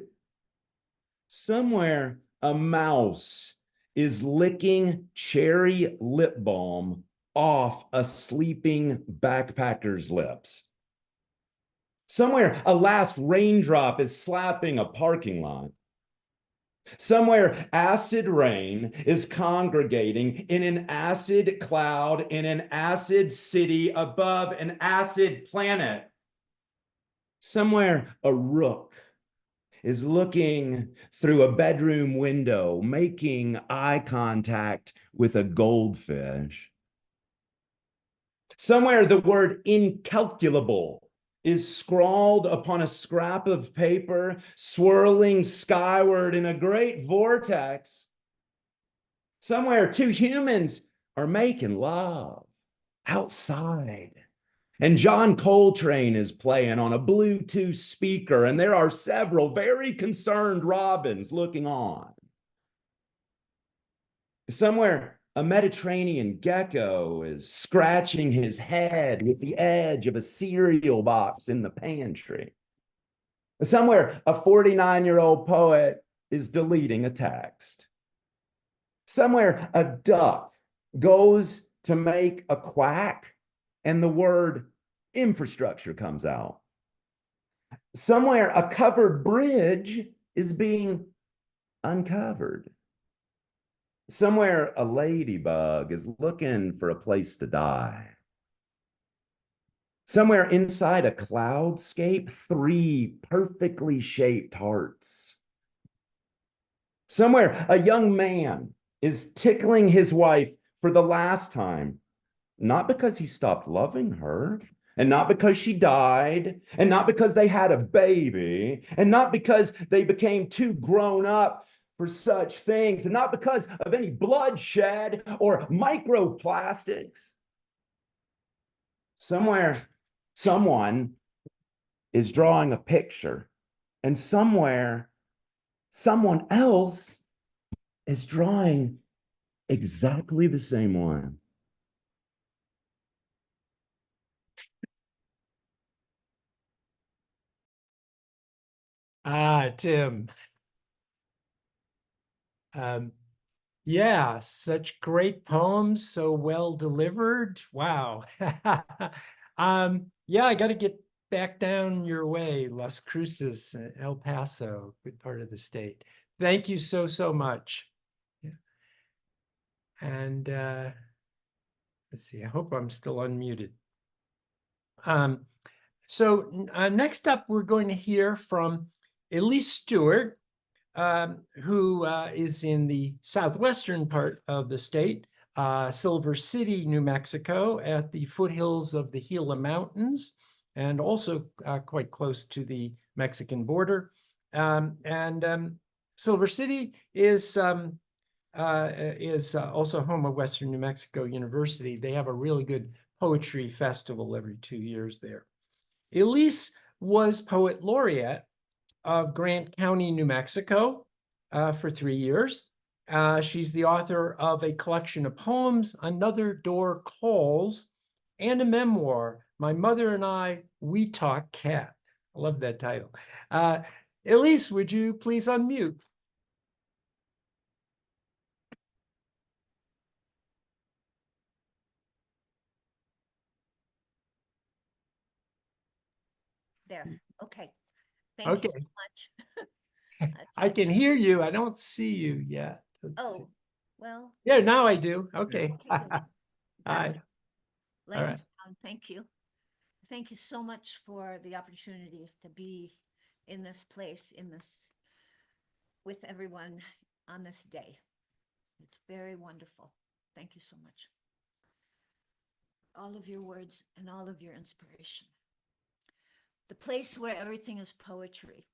Somewhere a mouse is licking cherry lip balm off a sleeping backpacker's lips. Somewhere a last raindrop is slapping a parking lot. Somewhere acid rain is congregating in an acid cloud in an acid city above an acid planet. Somewhere a rook is looking through a bedroom window, making eye contact with a goldfish. Somewhere the word incalculable is scrawled upon a scrap of paper, swirling skyward in a great vortex. Somewhere two humans are making love outside. And John Coltrane is playing on a Bluetooth speaker, and there are several very concerned robins looking on. Somewhere a Mediterranean gecko is scratching his head with the edge of a cereal box in the pantry. Somewhere a 49-year-old poet is deleting a text. Somewhere a duck goes to make a quack and the word infrastructure comes out. Somewhere a covered bridge is being uncovered. Somewhere a ladybug is looking for a place to die. Somewhere inside a cloudscape, 3 perfectly shaped hearts. Somewhere a young man is tickling his wife for the last time, not because he stopped loving her, and not because she died, and not because they had a baby, and not because they became too grown up for such things, and not because of any bloodshed or microplastics. Somewhere, someone is drawing a picture, and somewhere, someone else is drawing exactly the same one. Tim. Yeah, such great poems, so well delivered. Wow. Yeah, I got to get back down your way, Las Cruces, El Paso, good part of the state. Thank you so, so much. Yeah. And let's see, I hope I'm still unmuted. So next up, we're going to hear from Elise Stuart, who is in the southwestern part of the state, Silver City, New Mexico, at the foothills of the Gila Mountains, and also quite close to the Mexican border. Silver City is also home of Western New Mexico University. They have a really good poetry festival every 2 years there. Elise was poet laureate of Grant County, New Mexico, for 3 years. She's the author of a collection of poems, Another Door Calls, and a memoir, My Mother and I, We Talk Cat. I love that title. Elise, would you please unmute? There. Okay. Thank you so much. I can hear you. I don't see you yet. Let's see. Well. Yeah, now I do. Okay. Good. Hi. All right. Thank you. Thank you so much for the opportunity to be in this place, with everyone on this day. It's very wonderful. Thank you so much. All of your words and all of your inspiration. The place where everything is poetry.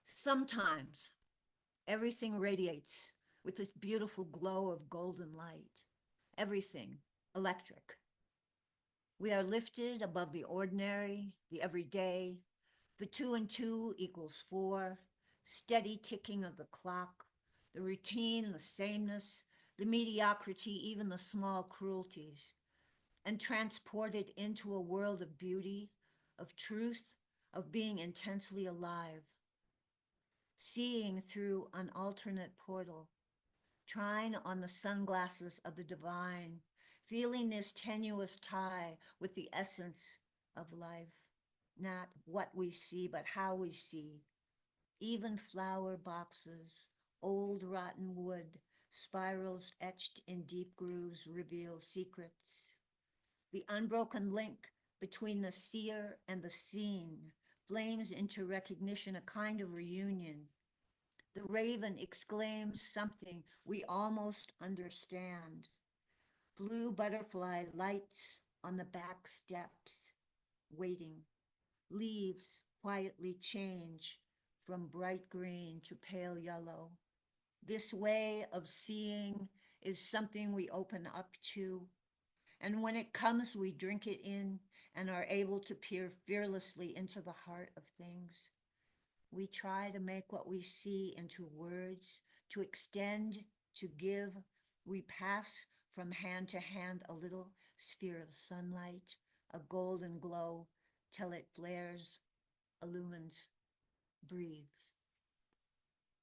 Sometimes everything radiates with this beautiful glow of golden light. Everything electric. We are lifted above the ordinary, the everyday, the 2 and 2 equals 4, steady ticking of the clock, the routine, the sameness, the mediocrity, even the small cruelties, and transported into a world of beauty, of truth, of being intensely alive. Seeing through an alternate portal, trying on the sunglasses of the divine, feeling this tenuous tie with the essence of life, not what we see, but how we see. Even flower boxes, old rotten wood, spirals etched in deep grooves reveal secrets. The unbroken link between the seer and the seen flames into recognition, a kind of reunion. The raven exclaims something we almost understand. Blue butterfly lights on the back steps, waiting. Leaves quietly change from bright green to pale yellow. This way of seeing is something we open up to. And when it comes, we drink it in and are able to peer fearlessly into the heart of things. We try to make what we see into words, to extend, to give. We pass from hand to hand a little sphere of sunlight, a golden glow, till it flares, illumines, breathes.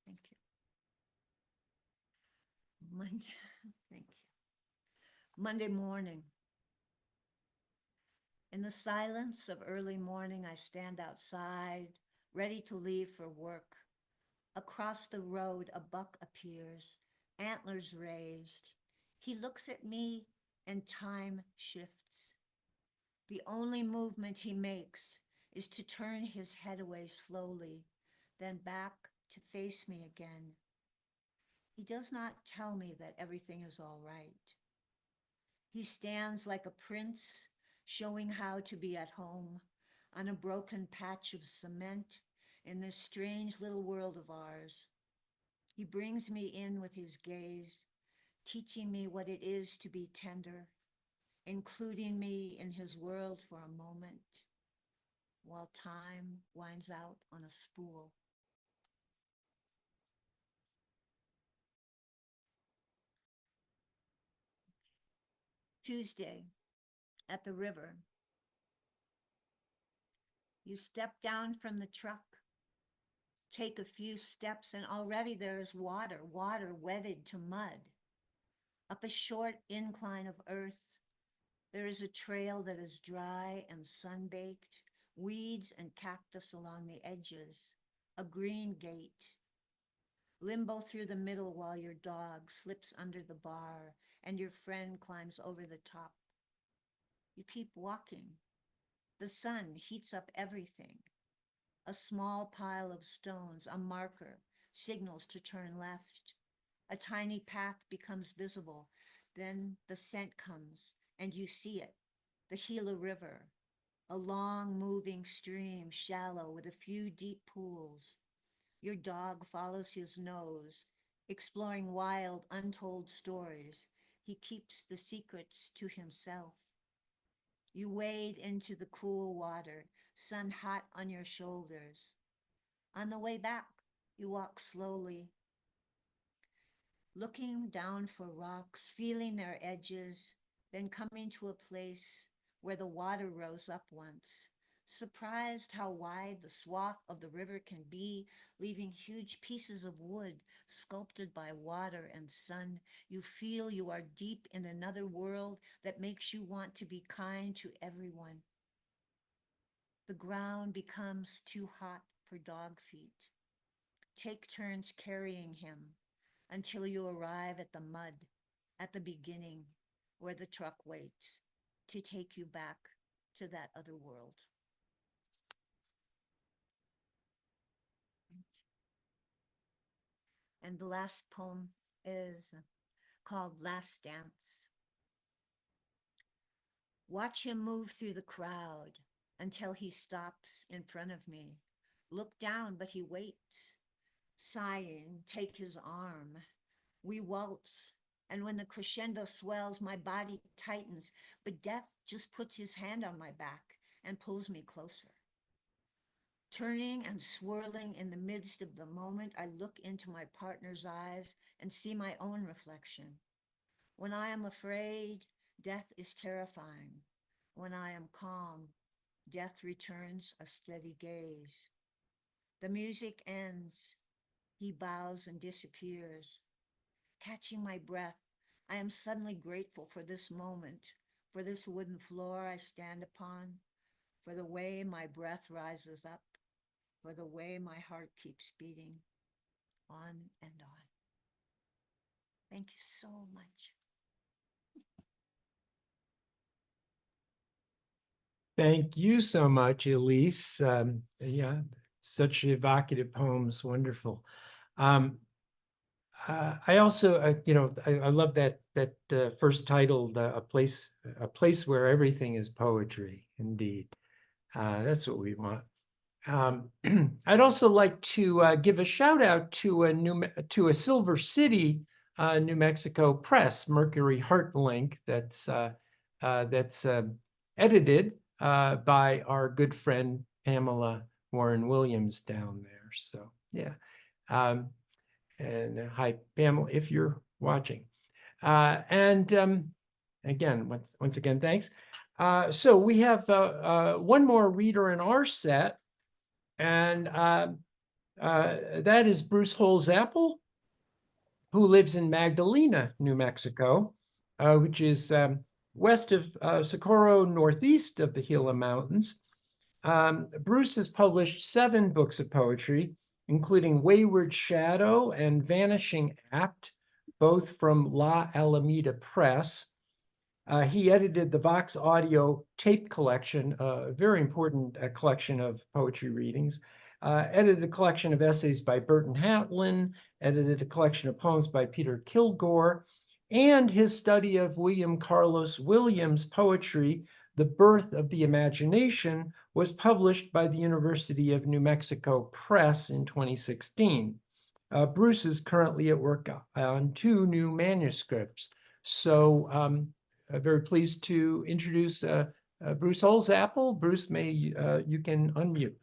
Thank you. Thank you. Monday morning. In the silence of early morning, I stand outside, ready to leave for work. Across the road, a buck appears, antlers raised. He looks at me and time shifts. The only movement he makes is to turn his head away slowly, then back to face me again. He does not tell me that everything is all right. He stands like a prince, showing how to be at home on a broken patch of cement in this strange little world of ours. He brings me in with his gaze, teaching me what it is to be tender, including me in his world for a moment, while time winds out on a spool. Tuesday, at the river. You step down from the truck, take a few steps, and already there is water wedded to mud. Up a short incline of earth, there is a trail that is dry and sun-baked, weeds and cactus along the edges, a green gate. Limbo through the middle while your dog slips under the bar and your friend climbs over the top. You keep walking. The sun heats up everything. A small pile of stones, a marker, signals to turn left. A tiny path becomes visible. Then the scent comes and you see it, the Gila River, a long moving stream, shallow with a few deep pools. Your dog follows his nose, exploring wild, untold stories. He keeps the secrets to himself. You wade into the cool water, sun hot on your shoulders. On the way back, you walk slowly, looking down for rocks, feeling their edges. been coming to a place where the water rose up once, surprised how wide the swath of the river can be, leaving huge pieces of wood sculpted by water and sun. You feel you are deep in another world that makes you want to be kind to everyone. The ground becomes too hot for dog feet. Take turns carrying him until you arrive at the mud, at the beginning, where the truck waits to take you back to that other world. And the last poem is called Last Dance. Watch him move through the crowd until he stops in front of me. Look down, but he waits. Sighing, take his arm. We waltz, and when the crescendo swells, my body tightens, but death just puts his hand on my back and pulls me closer. Turning and swirling in the midst of the moment, I look into my partner's eyes and see my own reflection. When I am afraid, death is terrifying. When I am calm, death returns a steady gaze. The music ends. He bows and disappears. Catching my breath, I am suddenly grateful for this moment, for this wooden floor I stand upon, for the way my breath rises up, for the way my heart keeps beating on and on. Thank you so much. Thank you so much, Elise. Yeah, such evocative poems, wonderful. I also, I love that first title, a place where everything is poetry. Indeed, that's what we want. I'd also like to give a shout out to a Silver City, New Mexico press, Mercury Heart Link, that's edited by our good friend Pamela Warren Williams down there. So yeah, and hi Pamela, if you're watching. Again, once again, thanks. So we have one more reader in our set. And that is Bruce Holsapple, who lives in Magdalena, New Mexico, which is west of Socorro, northeast of the Gila Mountains. Bruce has published 7 books of poetry, including Wayward Shadow and Vanishing Act, both from La Alameda Press. He edited the Vox Audio tape collection, a very important collection of poetry readings, edited a collection of essays by Burton Hatlin, edited a collection of poems by Peter Kilgore, and his study of William Carlos Williams' poetry, The Birth of the Imagination, was published by the University of New Mexico Press in 2016. Bruce is currently at work on 2 new manuscripts. So very pleased to introduce Bruce Holsapple. Bruce, you can unmute.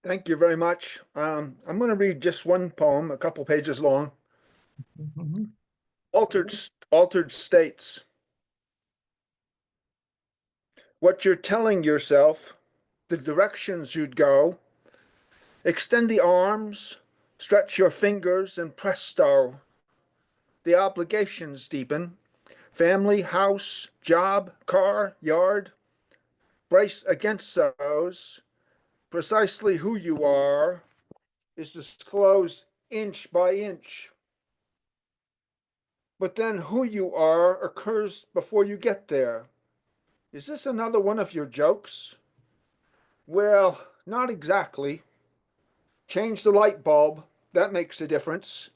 Thank you very much. I'm going to read just one poem, a couple pages long. Mm-hmm. Altered States. What you're telling yourself, the directions you'd go. Extend the arms, stretch your fingers, and presto. The obligations deepen. Family, house, job, car, yard. Brace against those. Precisely who you are is disclosed inch by inch. But then who you are occurs before you get there. Is this another one of your jokes? Well, not exactly. Change the light bulb, that makes a difference.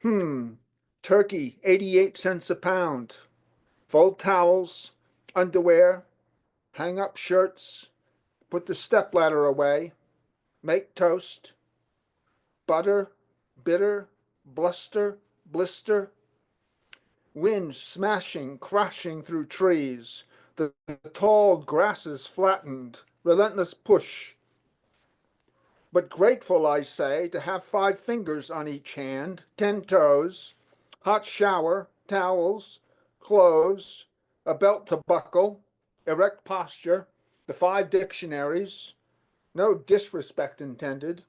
Turkey, 88 cents a pound. Fold towels, underwear, hang up shirts, put the stepladder away, make toast. Butter, bitter, bluster, blister. Wind smashing, crashing through trees. The tall grasses flattened, relentless push. But grateful, I say, to have 5 fingers on each hand, 10 toes, hot shower, towels, clothes, a belt to buckle, erect posture, the 5 dictionaries, no disrespect intended.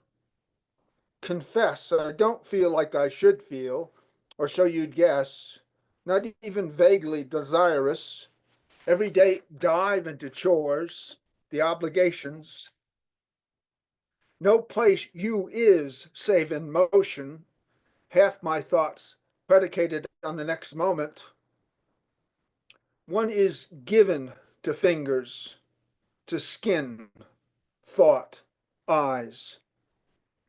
Confess, I don't feel like I should feel, or so you'd guess, not even vaguely desirous. Every day dive into chores, the obligations. No place you is save in motion, half my thoughts predicated on the next moment. One is given to fingers, to skin, thought, eyes,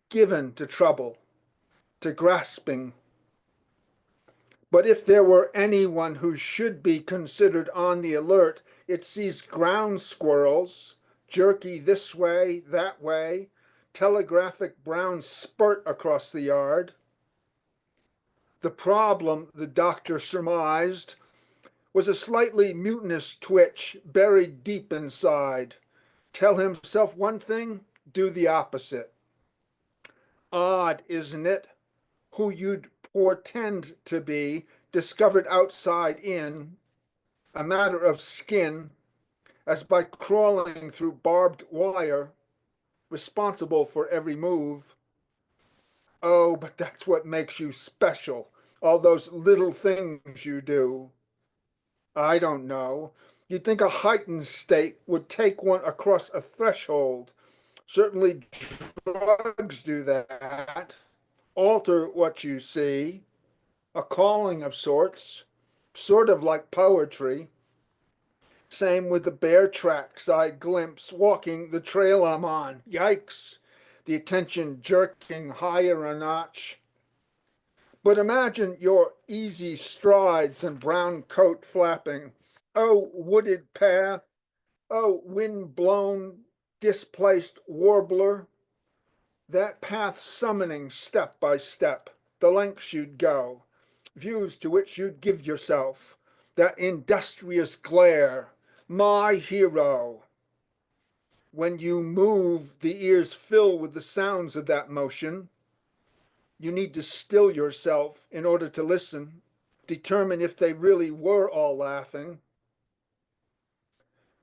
given to trouble, to grasping. But if there were anyone who should be considered on the alert, it's these ground squirrels, jerky this way, that way, telegraphic brown spurt across the yard. The problem, the doctor surmised, was a slightly mutinous twitch buried deep inside. Tell himself one thing, do the opposite. Odd, isn't it? Who you'd portend to be, discovered outside in, a matter of skin, as by crawling through barbed wire, responsible for every move. Oh, but that's what makes you special, all those little things you do. I don't know. You'd think a heightened state would take one across a threshold. Certainly drugs do that. Alter what you see. A calling of sorts, sort of like poetry. Same with the bear tracks I glimpse walking the trail I'm on. Yikes! The attention jerking higher a notch. But imagine your easy strides and brown coat flapping. Oh, wooded path. Oh, wind-blown, displaced warbler. That path summoning step by step, the lengths you'd go, views to which you'd give yourself, that industrious glare, my hero. When you move, the ears fill with the sounds of that motion. You need to still yourself in order to listen, determine if they really were all laughing.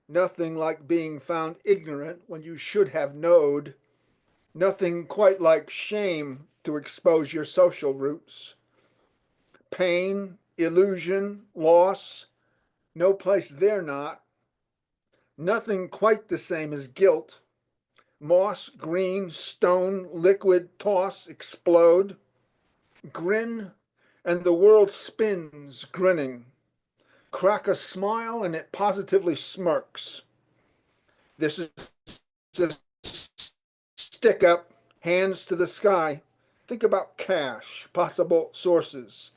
Nothing like being found ignorant when you should have knowed. Nothing quite like shame to expose your social roots. Pain, illusion, loss, no place they're not. Nothing quite the same as guilt. Moss, green, stone, liquid, toss, explode. Grin, and the world spins, grinning. Crack a smile, and it positively smirks. This is a stick up, hands to the sky. Think about cash, possible sources.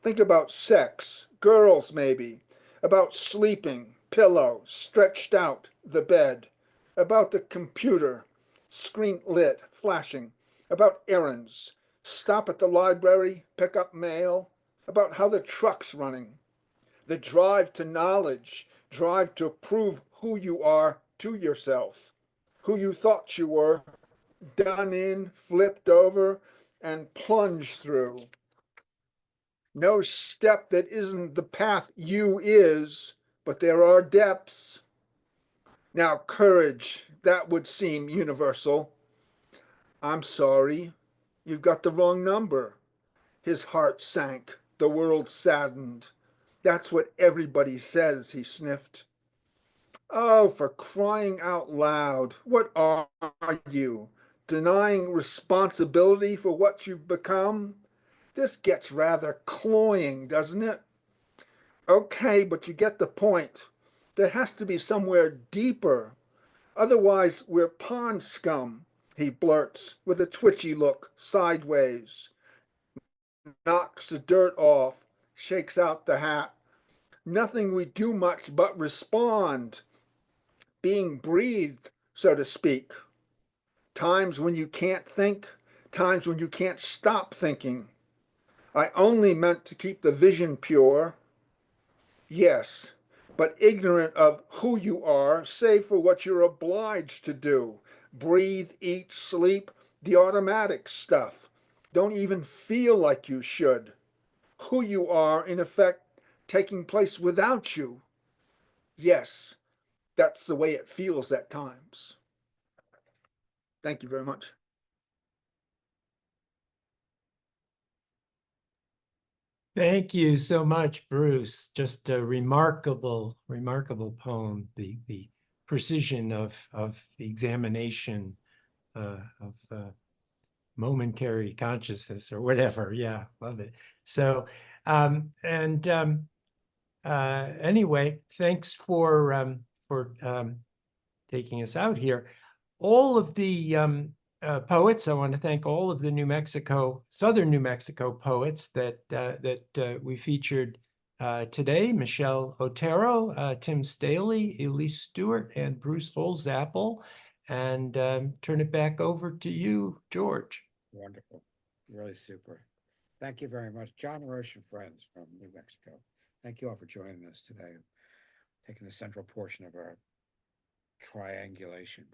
Think about sex, girls maybe, about sleeping, pillow, stretched out, the bed, about the computer, screen lit, flashing, about errands, stop at the library, pick up mail, about how the truck's running, the drive to knowledge, drive to prove who you are to yourself, who you thought you were, done in, flipped over, and plunged through. No step that isn't the path you is, but there are depths. Now, courage, that would seem universal. I'm sorry, you've got the wrong number. His heart sank, the world saddened. That's what everybody says, he sniffed. Oh, for crying out loud, what are you? Denying responsibility for what you've become? This gets rather cloying, doesn't it? Okay, but you get the point. There has to be somewhere deeper. Otherwise, we're pond scum, he blurts with a twitchy look sideways. Knocks the dirt off, shakes out the hat. Nothing we do much but respond. Being breathed, so to speak. Times when you can't think, times when you can't stop thinking. I only meant to keep the vision pure. Yes, but ignorant of who you are, save for what you're obliged to do. Breathe, eat, sleep, the automatic stuff. Don't even feel like you should. who you are, in effect, taking place without you. Yes, that's the way it feels at times. Thank you very much. Thank you so much, Bruce. Just a remarkable, remarkable poem. The precision of the examination of momentary consciousness or whatever. Yeah, love it. So, anyway, thanks for taking us out here. All of the poets, I want to thank all of the Southern New Mexico poets that we featured today: Michelle Otero, Tim Staley, Elise Stuart, and Bruce Holsapple. And turn it back over to you, George. Wonderful. Really super. Thank you very much. John Roche and friends from New Mexico. Thank you all for joining us today, taking the central portion of our triangulation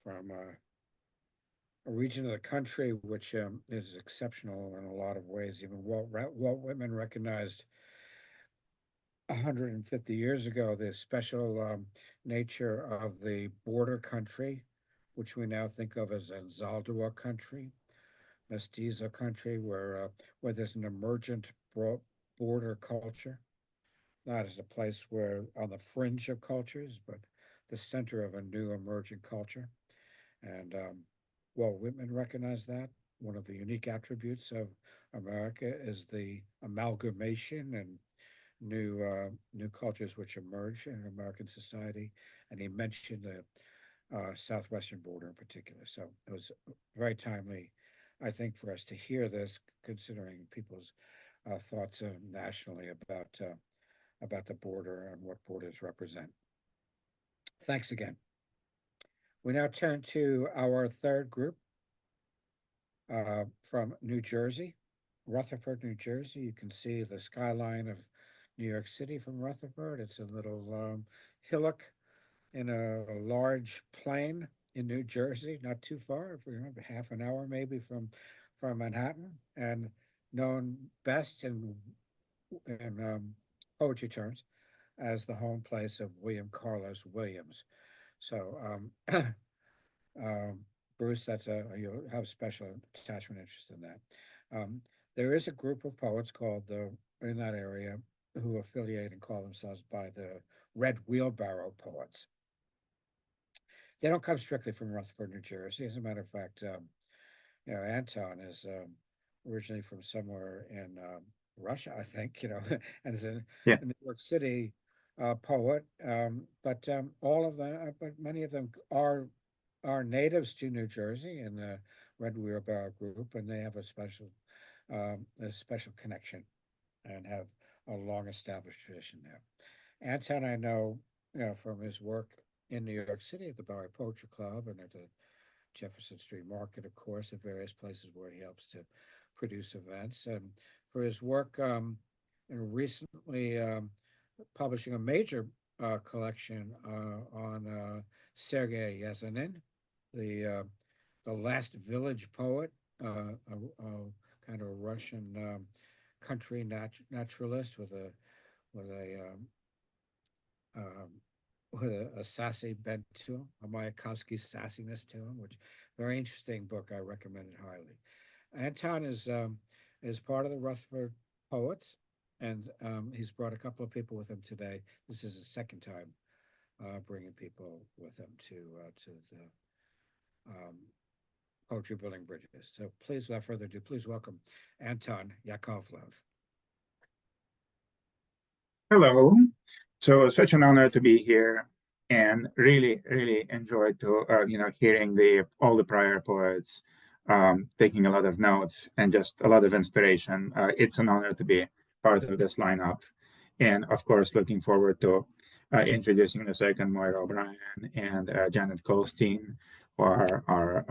from a region of the country which is exceptional in a lot of ways. Even Walt Whitman recognized 150 years ago the special nature of the border country, which we now think of as Anzaldúa country, Mestizo country, where there's an emergent border culture, not as a place where on the fringe of cultures, but the center of a new emergent culture. And Walt Whitman recognized that. One of the unique attributes of America is the amalgamation and new cultures which emerge in American society. And he mentioned the southwestern border in particular. So it was very timely, I think, for us to hear this, considering people's thoughts nationally about the border and what borders represent. Thanks again. We now turn to our third group from New Jersey, Rutherford, New Jersey. You can see the skyline of New York City from Rutherford. It's a little hillock in a large plain in New Jersey, not too far, if we remember, half an hour maybe from Manhattan, and known best in poetry terms as the home place of William Carlos Williams. So Bruce, you have special attachment interest in that. There is a group of poets in that area who affiliate and call themselves by the Red Wheelbarrow poets. They don't come strictly from Rutherford, New Jersey. As a matter of fact, Anton is originally from somewhere in Russia, I think, and is a New York City poet. But many of them are natives to New Jersey in the Red Wheelbarrow group, and they have a special connection and have a long established tradition there. Anton, I know, from his work in New York City at the Bowery Poetry Club and at the Jefferson Street Market, of course, at various places where he helps to produce events. And for his work and recently publishing a major collection on Sergei Yesenin, the last village poet, a kind of a Russian country naturalist with a sassy bent to him, a Mayakovsky sassiness to him, which very interesting book. I recommend it highly. Anton is part of the Rutherford Poets, and he's brought a couple of people with him today. This is his second time bringing people with him to the Poetry Building Bridges. So please, without further ado, please welcome Anton Yakovlev. Hello. So such an honor to be here, and really, really enjoyed to hearing all the prior poets, taking a lot of notes and just a lot of inspiration. It's an honor to be part of this lineup, and of course, looking forward to introducing the second Moira O'Brien and Janet Kolstein, who are our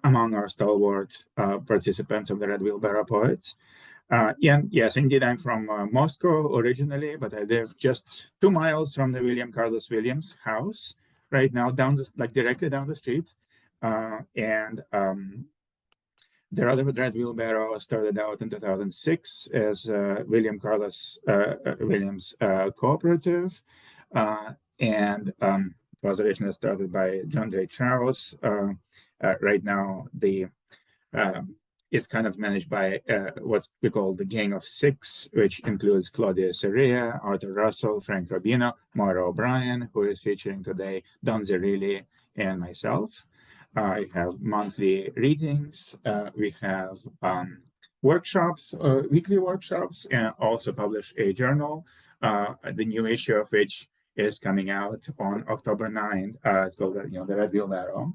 among our stalwart participants of the Red Wheelbarrow Poets. Yes, indeed, I'm from Moscow originally, but I live just 2 miles from the William Carlos Williams house right now, directly down the street. And The Red Wheelbarrow started out in 2006 as William Carlos Williams cooperative, and was originally started by John J. Charles. Right now, it's kind of managed by what's we call the Gang of Six, which includes Claudia Seria, Arthur Russell, Frank Rubino, Moira O'Brien, who is featuring today, Don Zerilli, and myself. I have monthly readings. We have workshops, weekly workshops, and also publish a journal, the new issue of which is coming out on October 9th. It's called the Red Wheelbarrow.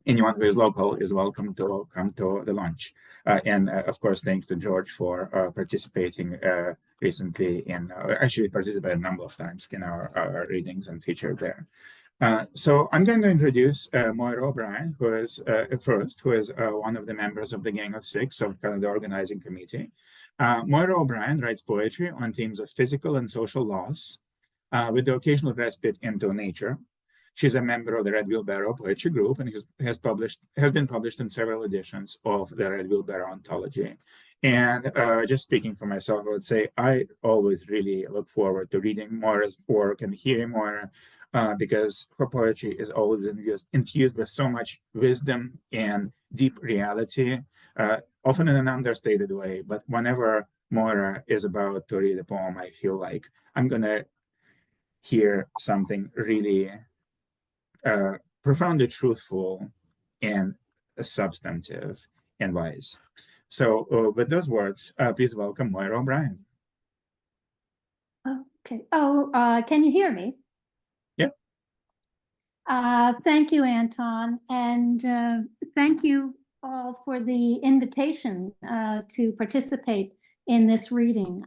Anyone who is local is welcome to come to the launch. And of course, thanks to George for participating recently in, actually participated a number of times in our readings and featured there. So I'm going to introduce Moira O'Brien, who is one of the members of the Gang of Six, of kind of the organizing committee. Moira O'Brien writes poetry on themes of physical and social loss, with the occasional respite into nature. She's a member of the Red Wheelbarrow Poetry Group and has been published in several editions of the Red Wheelbarrow anthology. And just speaking for myself, I would say I always really look forward to reading Moira's work and hearing Moira, because her poetry is always infused with so much wisdom and deep reality, often in an understated way. But whenever Moira is about to read a poem, I feel like I'm going to hear something really profoundly truthful and substantive and wise. So with those words, please welcome Moira O'Brien. Okay. Oh, can you hear me? Yeah. Thank you, Anton. And thank you all for the invitation to participate in this reading.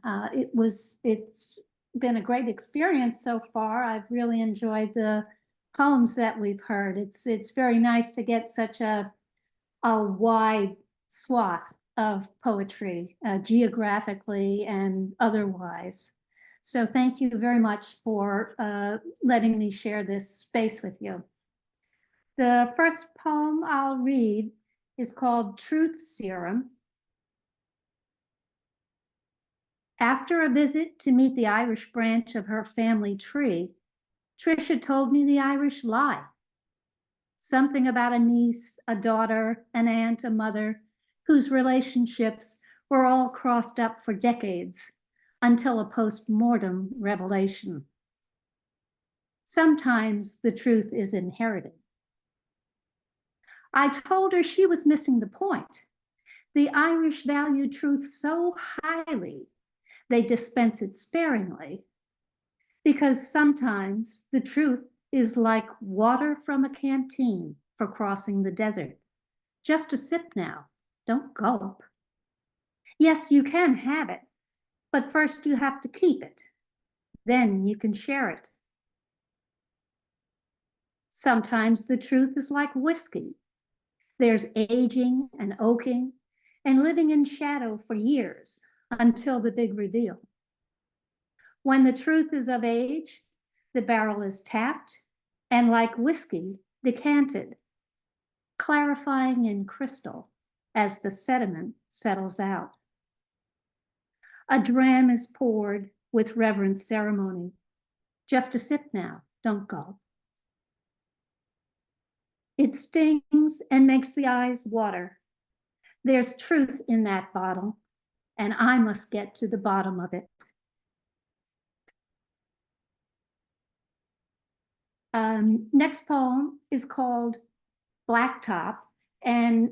It's been a great experience so far. I've really enjoyed the poems that we've heard. It's very nice to get such a wide swath of poetry, geographically and otherwise. So thank you very much for letting me share this space with you. The first poem I'll read is called Truth Serum. After a visit to meet the Irish branch of her family tree, Tricia told me the Irish lie. Something about a niece, a daughter, an aunt, a mother, whose relationships were all crossed up for decades until a post-mortem revelation. Sometimes the truth is inherited. I told her she was missing the point. The Irish value truth so highly, they dispense it sparingly, because sometimes the truth is like water from a canteen for crossing the desert. Just a sip now, don't gulp. Yes, you can have it, but first you have to keep it. Then you can share it. Sometimes the truth is like whiskey. There's aging and oaking and living in shadow for years until the big reveal. When the truth is of age, the barrel is tapped and like whiskey, decanted, clarifying in crystal as the sediment settles out. A dram is poured with reverent ceremony. Just a sip now, don't gulp. It stings and makes the eyes water. There's truth in that bottle, and I must get to the bottom of it. Next poem is called Blacktop, and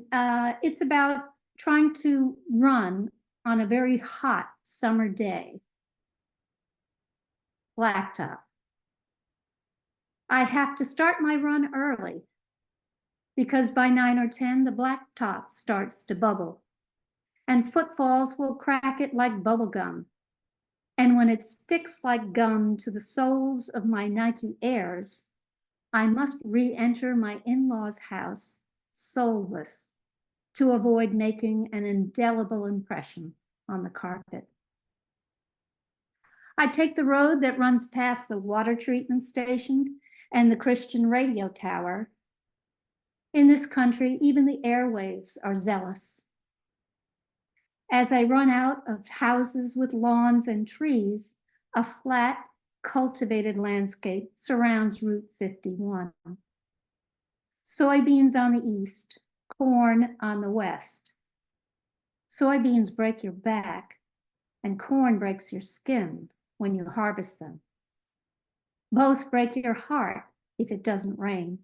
it's about trying to run on a very hot summer day. Blacktop. I have to start my run early because by 9 or 10, the blacktop starts to bubble and footfalls will crack it like bubble gum. And when it sticks like gum to the soles of my Nike Airs, I must re-enter my in-laws' house soulless to avoid making an indelible impression on the carpet. I take the road that runs past the water treatment station and the Christian radio tower, In this country, even the airwaves are zealous. As I run out of houses with lawns and trees, a flat, cultivated landscape surrounds Route 51. Soybeans on the east, corn on the west. Soybeans break your back, and corn breaks your skin when you harvest them. Both break your heart if it doesn't rain.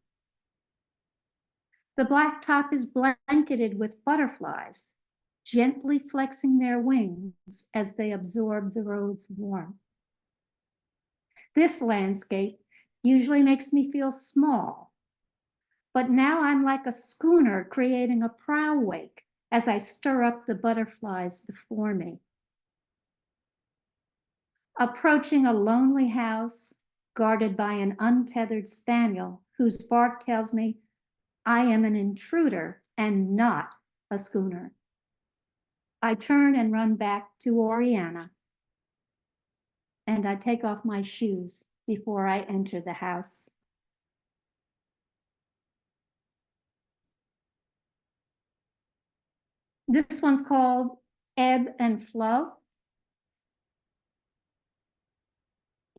The blacktop is blanketed with butterflies, gently flexing their wings as they absorb the road's warmth. This landscape usually makes me feel small, but now I'm like a schooner creating a prow wake as I stir up the butterflies before me. Approaching a lonely house guarded by an untethered spaniel whose bark tells me I am an intruder and not a schooner. I turn and run back to Oriana, and I take off my shoes before I enter the house. This one's called Ebb and Flow.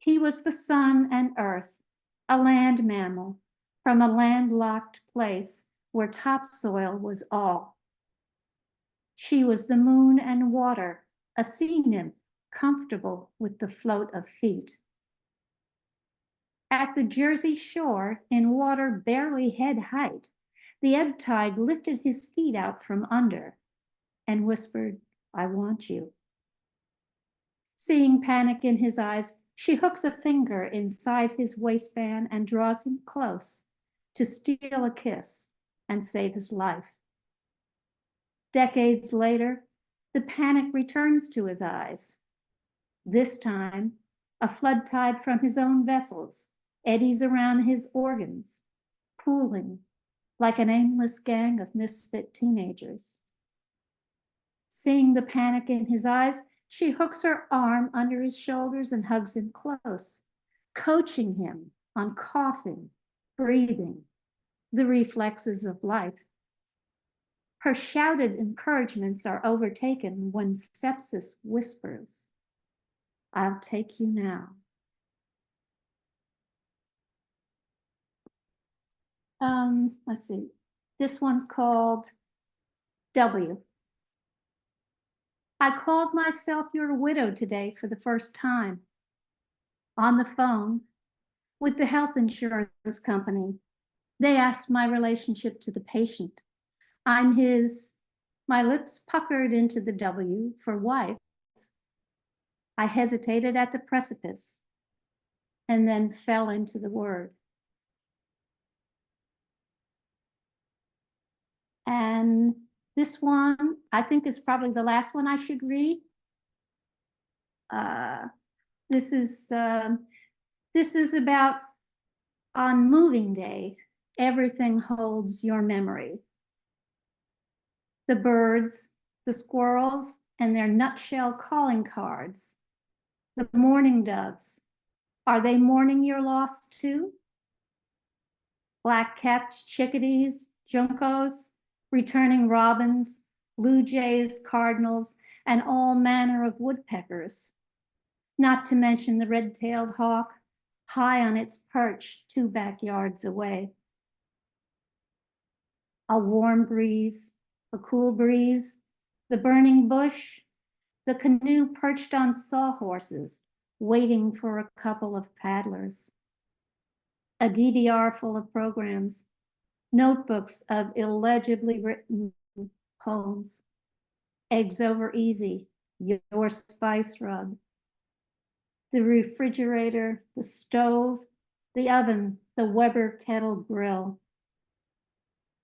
He was the sun and earth, a land mammal from a landlocked place where topsoil was all. She was the moon and water, a sea nymph comfortable with the float of feet. At the Jersey shore, in water barely head height, the ebb tide lifted his feet out from under and whispered, "I want you." Seeing panic in his eyes, she hooks a finger inside his waistband and draws him close to steal a kiss and save his life. Decades later, the panic returns to his eyes. This time, a flood tide from his own vessels eddies around his organs, pooling like an aimless gang of misfit teenagers. Seeing the panic in his eyes, she hooks her arm under his shoulders and hugs him close, coaching him on coughing, breathing, the reflexes of life. Her shouted encouragements are overtaken when sepsis whispers, "I'll take you now." Let's see. This one's called W. I called myself your widow today for the first time. On the phone with the health insurance company, they asked my relationship to the patient. I'm his, my lips puckered into the W for wife. I hesitated at the precipice and then fell into the word. And this one, I think, is probably the last one I should read. This is about on moving day, everything holds your memory. The birds, the squirrels, and their nutshell calling cards. The mourning doves, are they mourning your loss too? Black-capped chickadees, juncos, returning robins, blue jays, cardinals, and all manner of woodpeckers. Not to mention the red-tailed hawk, high on its perch 2 backyards away. A warm breeze, a cool breeze, the burning bush, the canoe perched on sawhorses, waiting for a couple of paddlers. A DVR full of programs, notebooks of illegibly written poems. Eggs over easy, your spice rub. The refrigerator, the stove, the oven, the Weber kettle grill.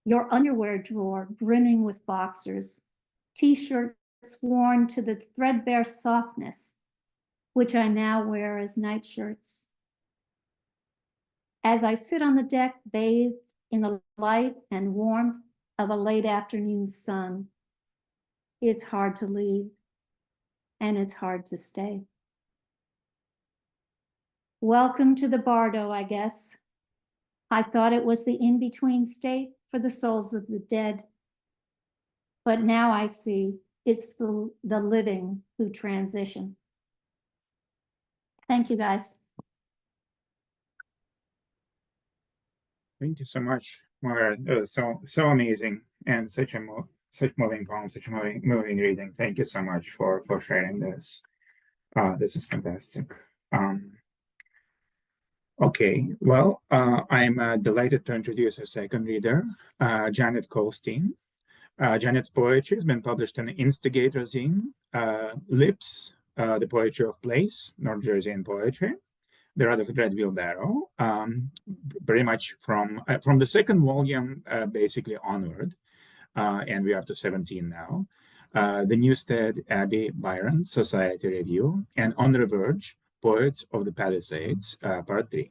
Your underwear drawer brimming with boxers, t-shirts worn to the threadbare softness, which I now wear as nightshirts. As I sit on the deck, bathed in the light and warmth of a late afternoon sun, it's hard to leave, and it's hard to stay. Welcome to the Bardo, I guess. I thought it was the in-between state for the souls of the dead. But now I see it's the living who transition. Thank you, guys. Thank you so much, Moira. So amazing, and such moving poem, such a moving reading. Thank you so much for sharing this. This is fantastic. Okay, well, I'm delighted to introduce our second reader, Janet Kolstein. Janet's poetry has been published in Instigator zine, Lips, The Poetry of Place, North Jersey in Poetry, The Red of Red Wheelbarrow, very much from the second volume, basically onward, and we are up to 17 now. The Newstead Abbey Byron Society Review, and On the Verge, Poets of the Palisades, Part 3.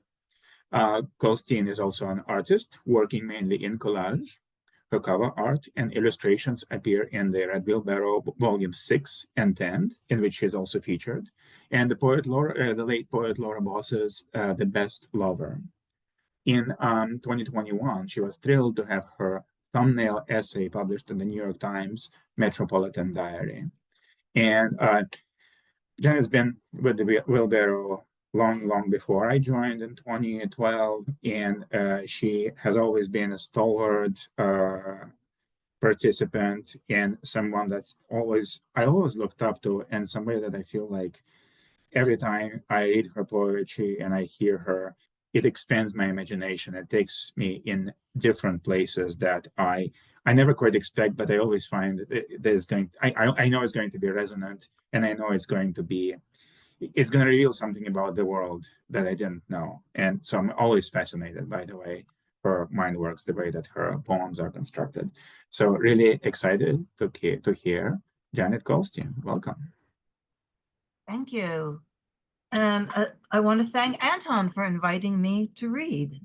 Kolstein is also an artist, working mainly in collage. Her cover art and illustrations appear in the Red Wheelbarrow Volume 6 and 10, in which she is also featured, and the late poet Laura Boss's The Best Lover. In 2021, she was thrilled to have her thumbnail essay published in the New York Times Metropolitan Diary. And Jen has been with the Wheelbarrow long before I joined in 2012, and she has always been a stalwart participant and someone that's I always looked up to, and somebody that I feel like every time I read her poetry and I hear her, it expands my imagination. It takes me in different places that I never quite expect, but I always find that it's going. I know it's going to be resonant, and I know it's going to reveal something about the world that I didn't know. And so I'm always fascinated by the way her mind works, the way that her poems are constructed. So really excited to hear Janet Kolstein. Welcome. Thank you. And I want to thank Anton for inviting me to read.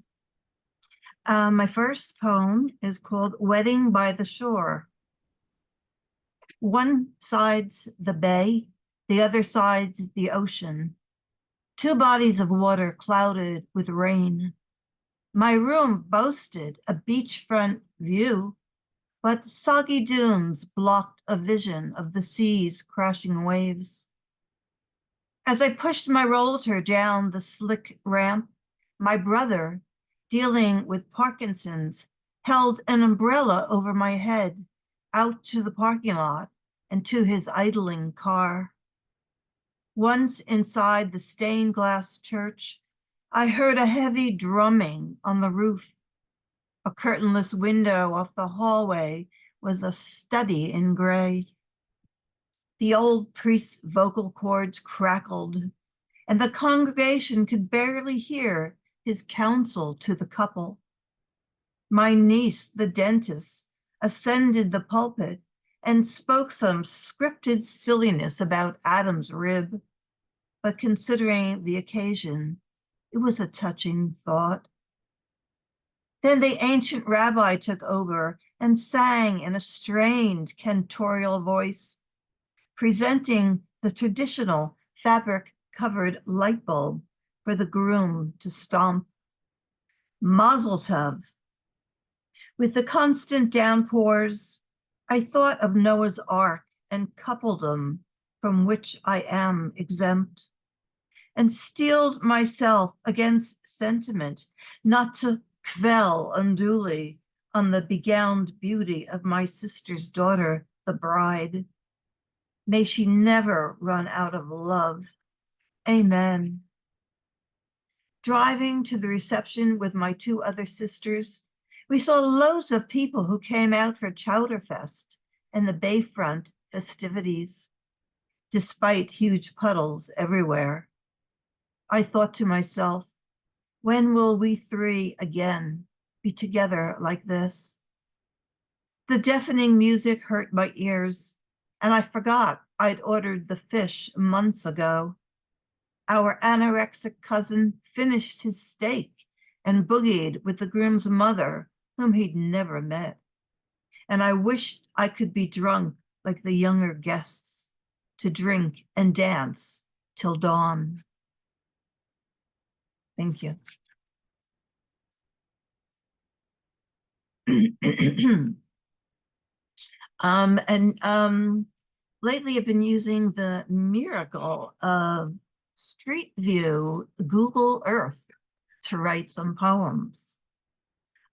My first poem is called Wedding by the Shore. One side's the bay, the other side's the ocean. Two bodies of water clouded with rain. My room boasted a beachfront view, but soggy dunes blocked a vision of the sea's crashing waves. As I pushed my roller down the slick ramp, my brother, dealing with Parkinson's, held an umbrella over my head out to the parking lot and to his idling car. Once inside the stained glass church, I heard a heavy drumming on the roof. A curtainless window off the hallway was a study in gray. The old priest's vocal cords crackled, and the congregation could barely hear his counsel to the couple. My niece, the dentist, ascended the pulpit and spoke some scripted silliness about Adam's rib, but considering the occasion, it was a touching thought. Then the ancient rabbi took over and sang in a strained cantorial voice, presenting the traditional fabric-covered light bulb for the groom to stomp. Mazel tov. With the constant downpours, I thought of Noah's Ark and coupled them, from which I am exempt, and steeled myself against sentiment not to quell unduly on the begowned beauty of my sister's daughter, the bride. May she never run out of love. Amen. Driving to the reception with my two other sisters, we saw loads of people who came out for Chowderfest and the Bayfront festivities, despite huge puddles everywhere. I thought to myself, when will we three again be together like this? The deafening music hurt my ears, and I forgot I'd ordered the fish months ago. Our anorexic cousin finished his steak and boogied with the groom's mother, whom he'd never met. And I wished I could be drunk like the younger guests, to drink and dance till dawn. Thank you. Lately I've been using the miracle of Street View Google Earth to write some poems.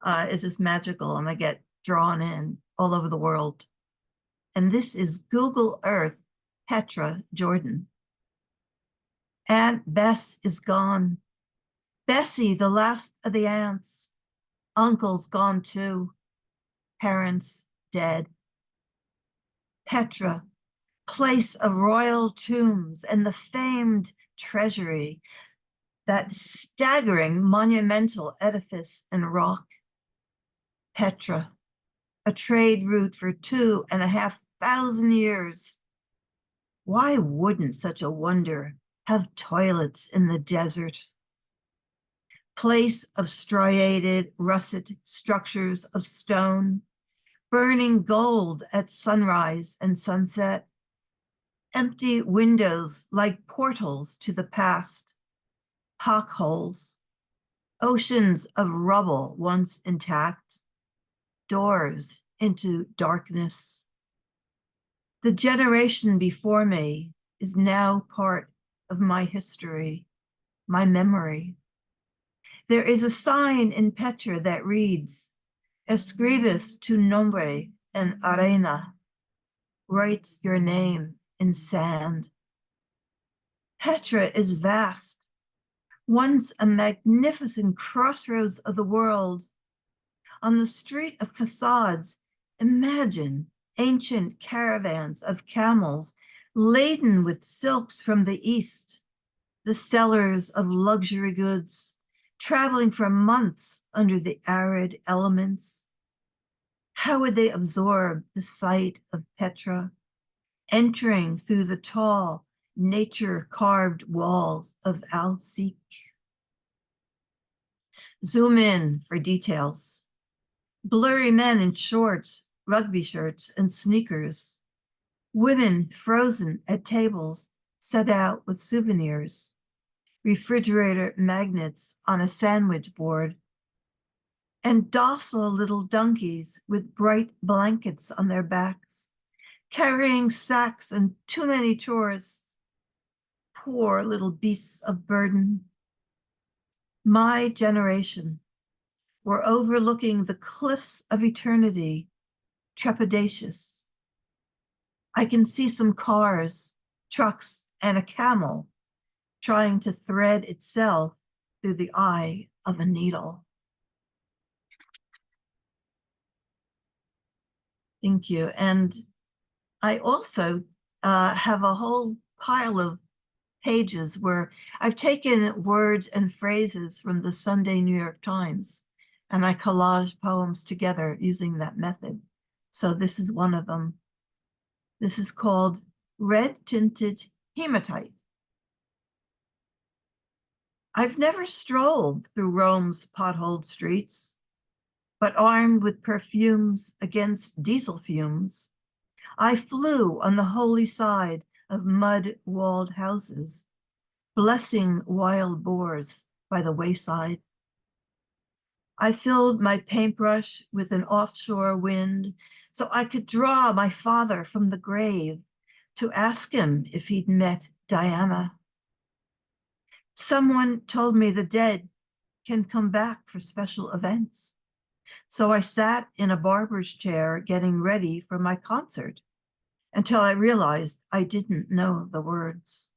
It's just magical, and I get drawn in all over the world. And this is Google Earth, Petra, Jordan. Aunt Bess is gone. Bessie, the last of the aunts. Uncle's gone too. Parents dead. Petra, place of royal tombs and the famed treasury, that staggering monumental edifice in rock. Petra, a trade route for 2,500 years. Why wouldn't such a wonder have toilets in the desert? Place of striated, russet structures of stone, burning gold at sunrise and sunset. Empty windows like portals to the past. Pockholes, oceans of rubble once intact. Doors into darkness. The generation before me is now part of my history, my memory. There is a sign in Petra that reads, Escribes tu nombre en arena. Write your name in sand. Petra is vast, once a magnificent crossroads of the world. On the street of facades, imagine ancient caravans of camels laden with silks from the east, the sellers of luxury goods, traveling for months under the arid elements. How would they absorb the sight of Petra, entering through the tall, nature-carved walls of Al-Sik? Zoom in for details. Blurry men in shorts, rugby shirts, and sneakers. Women frozen at tables set out with souvenirs. Refrigerator magnets on a sandwich board. And docile little donkeys with bright blankets on their backs, carrying sacks and too many chores. Poor little beasts of burden. My generation were overlooking the cliffs of eternity, trepidatious. I can see some cars, trucks, and a camel trying to thread itself through the eye of a needle. Thank you. And I also have a whole pile of pages where I've taken words and phrases from the Sunday New York Times, and I collage poems together using that method. So this is one of them. This is called Red Tinted Hematite. I've never strolled through Rome's potholed streets, but armed with perfumes against diesel fumes, I flew on the holy side of mud-walled houses, blessing wild boars by the wayside. I filled my paintbrush with an offshore wind so I could draw my father from the grave to ask him if he'd met Diana. Someone told me the dead can come back for special events. So I sat in a barber's chair getting ready for my concert until I realized I didn't know the words.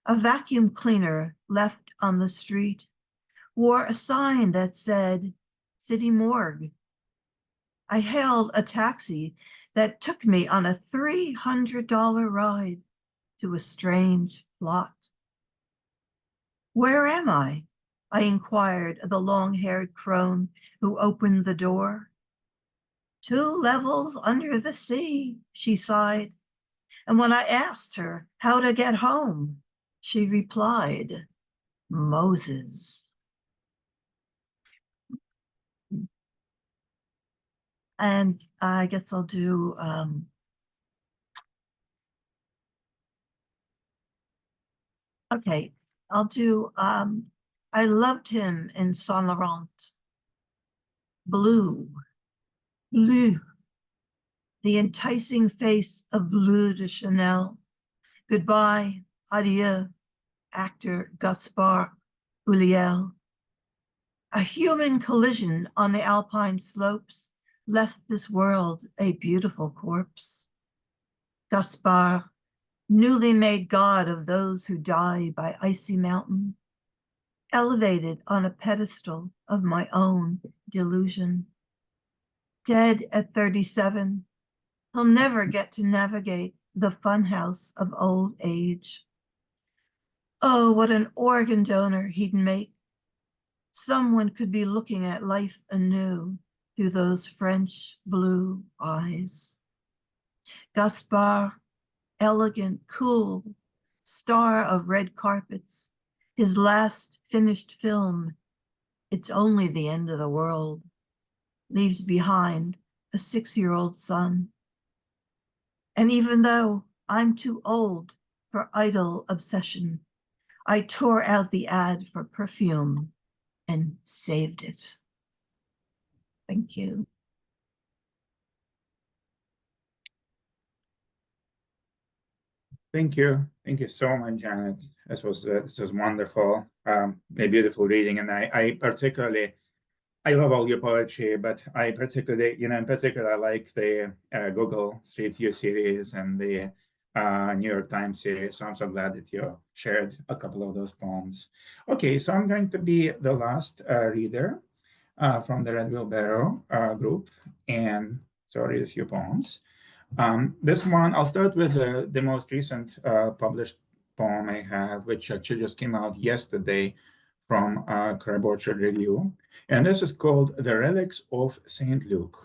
A vacuum cleaner left on the street wore a sign that said, City Morgue. I hailed a taxi that took me on a $300 ride to a strange plot. Where am I? I inquired of the long-haired crone who opened the door. 2 levels under the sea, she sighed. And when I asked her how to get home, she replied, Moses. And I guess I'll do, okay, I'll do, I loved him in Saint Laurent. Blue, blue, the enticing face of Bleu de Chanel. Goodbye, adieu, actor Gaspard Ulliel. A human collision on the Alpine slopes left this world a beautiful corpse. Gaspard, newly made god of those who die by icy mountain, elevated on a pedestal of my own delusion. Dead at 37, he'll never get to navigate the funhouse of old age. Oh, what an organ donor he'd make. Someone could be looking at life anew through those French blue eyes. Gaspard, elegant, cool, star of red carpets, his last finished film, It's Only the End of the World, leaves behind a 6-year-old son. And even though I'm too old for idle obsession, I tore out the ad for perfume and saved it. Thank you. Thank you. Thank you so much, Janet. This was wonderful. A beautiful reading. And I particularly, I love all your poetry, but I particularly, in particular, I like the Google Street View series and the New York Times series. So I'm so glad that you shared a couple of those poems. Okay, so I'm going to be the last reader from the Red Wheelbarrow group. And so I'll read a few poems. This one, I'll start with the most recent published poem I have, which actually just came out yesterday from Crab Orchard Review. And this is called The Relics of St. Luke.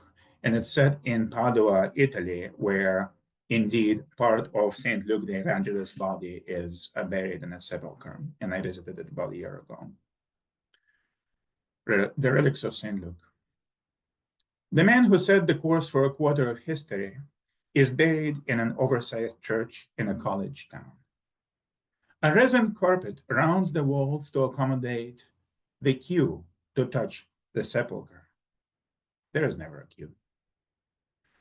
And it's set in Padua, Italy, where indeed part of St. Luke, the evangelist's body, is buried in a sepulchre. And I visited it about a year ago. The Relics of St. Luke. The man who set the course for a quarter of history is buried in an oversized church in a college town. A resin carpet rounds the walls to accommodate the queue to touch the sepulchre. There is never a queue.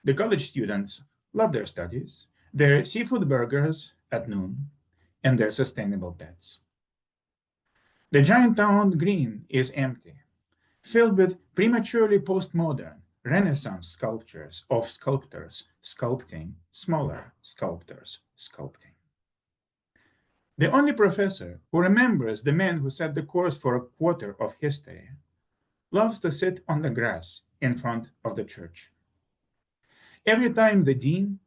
The college students love their studies, their seafood burgers at noon, and their sustainable pets. The giant town green is empty, filled with prematurely postmodern Renaissance sculptures of sculptors sculpting smaller sculptors sculpting. The only professor who remembers the man who set the course for a quarter of history loves to sit on the grass in front of the church. Every time the dean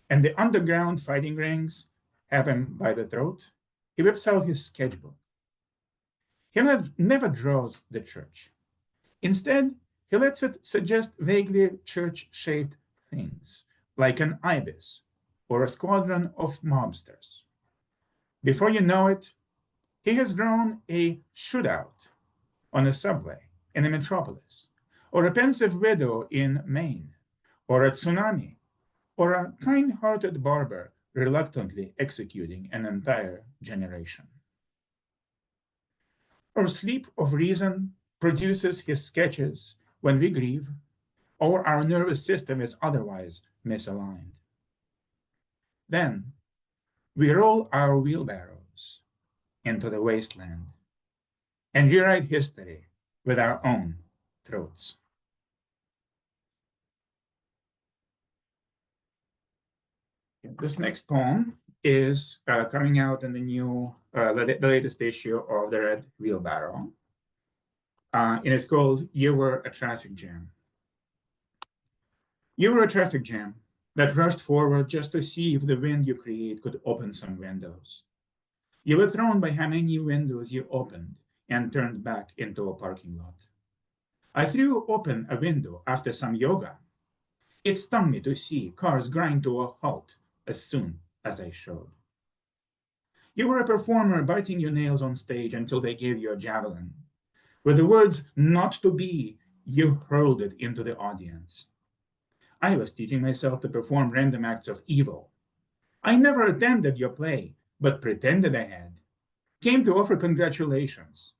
and the underground fighting rings have him by the throat, he whips out his sketchbook. He never draws the church. Instead, he lets it suggest vaguely church-shaped things, like an ibis or a squadron of mobsters. Before you know it, he has drawn a shootout on a subway in a metropolis, or a pensive widow in Maine, or a tsunami, or a kind-hearted barber reluctantly executing an entire generation. Our sleep of reason produces his sketches when we grieve, or our nervous system is otherwise misaligned. Then we roll our wheelbarrows into the wasteland and rewrite history with our own throats. This next poem is coming out in the new, the latest issue of the Red Wheelbarrow. And it's called You Were a Traffic Jam. You were a traffic jam that rushed forward just to see if the wind you create could open some windows. You were thrown by how many windows you opened and turned back into a parking lot. I threw open a window after some yoga. It stung me to see cars grind to a halt as soon as I showed. You were a performer biting your nails on stage until they gave you a javelin. With the words "not to be," you hurled it into the audience. I was teaching myself to perform random acts of evil. I never attended your play, but pretended I had. Came to offer congratulations,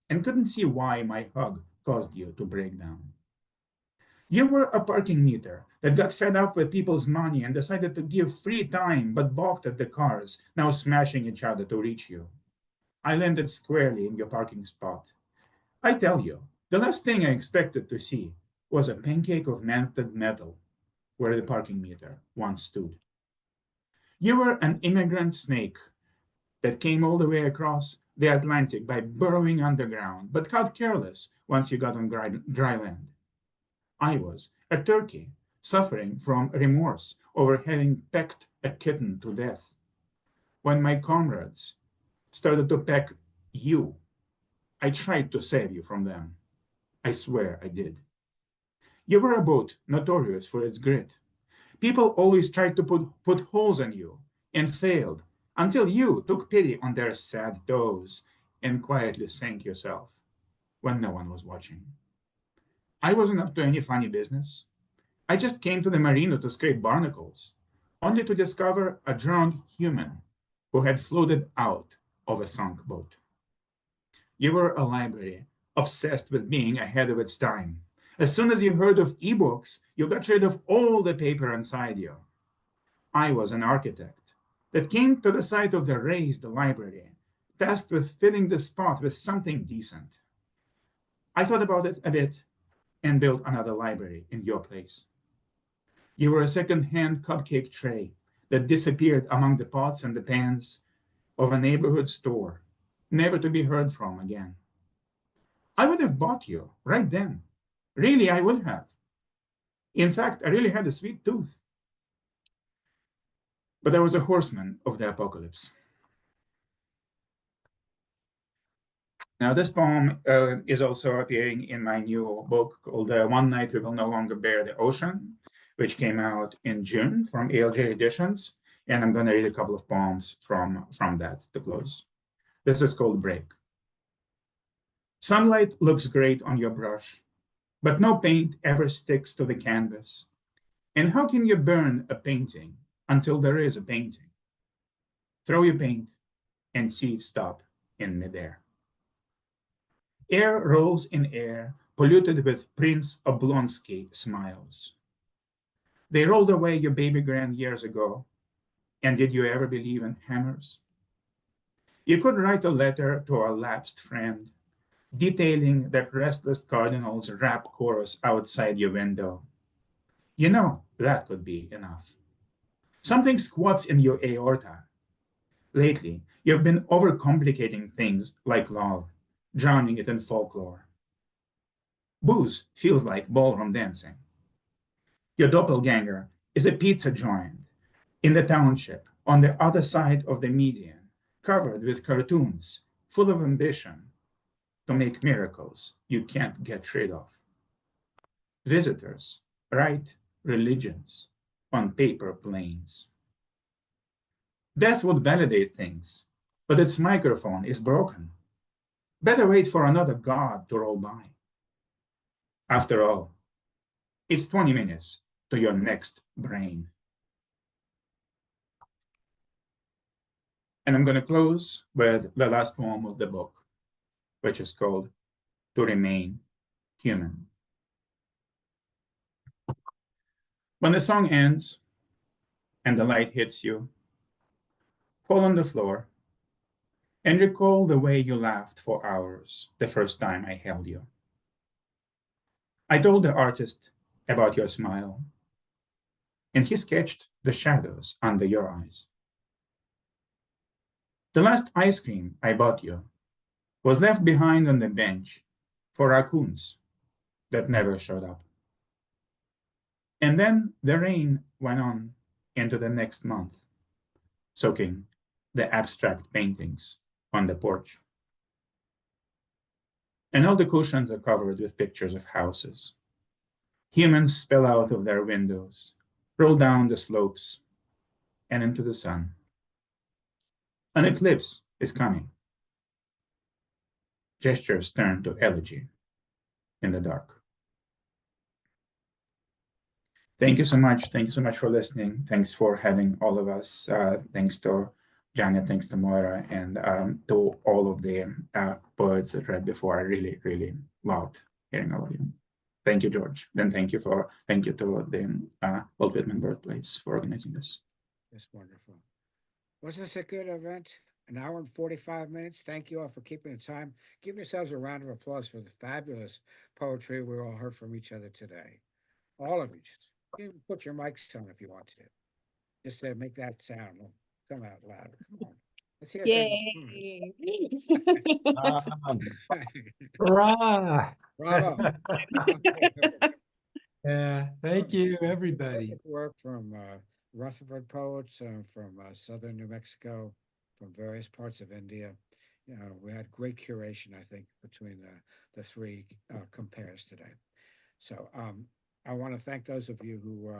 and couldn't see why my hug caused you to break down. You were a parking meter that got fed up with people's money and decided to give free time, but balked at the cars, now smashing each other to reach you. I landed squarely in your parking spot. I tell you, the last thing I expected to see was a pancake of melted metal where the parking meter once stood. You were an immigrant snake that came all the way across the Atlantic by burrowing underground, but got careless once you got on dry land. I was a turkey suffering from remorse over having pecked a kitten to death. When my comrades started to peck you, I tried to save you from them. I swear I did. You were a boat notorious for its grit. People always tried to put holes in you and failed until you took pity on their sad toes and quietly sank yourself when no one was watching. I wasn't up to any funny business. I just came to the marina to scrape barnacles, only to discover a drowned human who had floated out of a sunk boat. You were a library obsessed with being ahead of its time. As soon as you heard of ebooks, you got rid of all the paper inside you. I was an architect that came to the site of the raised library, tasked with filling the spot with something decent. I thought about it a bit and built another library in your place. You were a second-hand cupcake tray that disappeared among the pots and the pans of a neighborhood store, never to be heard from again. I would have bought you right then. Really, I would have. In fact, I really had a sweet tooth. But I was a horseman of the apocalypse. Now, this poem is also appearing in my new book called One Night We Will No Longer Bear the Ocean, which came out in June from ALJ Editions. And I'm going to read a couple of poems from that to close. This is called Break. Sunlight looks great on your brush, but no paint ever sticks to the canvas. And how can you burn a painting until there is a painting? Throw your paint and see it stop in midair. Air rolls in air, polluted with Prince Oblonsky smiles. They rolled away your baby grand years ago, and did you ever believe in hammers? You could write a letter to a lapsed friend, detailing that restless cardinal's rap chorus outside your window. You know, that could be enough. Something squats in your aorta. Lately, you've been overcomplicating things like love, drowning it in folklore. Booze feels like ballroom dancing. Your doppelganger is a pizza joint in the township on the other side of the median, covered with cartoons, full of ambition to make miracles you can't get rid of. Visitors write religions on paper planes. Death would validate things, but its microphone is broken. Better wait for another god to roll by. After all, it's 20 minutes to your next brain. And I'm going to close with the last poem of the book, which is called To Remain Human. When the song ends and the light hits you, fall on the floor and recall the way you laughed for hours the first time I held you. I told the artist about your smile, and he sketched the shadows under your eyes. The last ice cream I bought you was left behind on the bench for raccoons that never showed up. And then the rain went on into the next month, soaking the abstract paintings on the porch. And all the cushions are covered with pictures of houses. Humans spill out of their windows, roll down the slopes, and into the sun. An eclipse is coming. Gestures turn to elegy in the dark. Thank you so much. Thank you so much for listening. Thanks for having all of us. Thanks to Janet, thanks to Moira, and to all of the poets that read before. I really, really loved hearing all of you. thank you, George. And thank you to the Walt Whitman Birthplace for organizing this. That's wonderful. Was this a good event? An hour and 45 minutes. Thank you all for keeping the time. Give yourselves a round of applause for the fabulous poetry we all heard from each other today. All of you. Just put your mics on if you want to. Just to make that sound come out louder. Come on. Let's hear Yay. Hurrah! Bravo. Yeah, thank you, everybody. Terrific work from Rutherford poets from southern New Mexico, from various parts of India. We had great curation, I think, between the three compares today. So I want to thank those of you who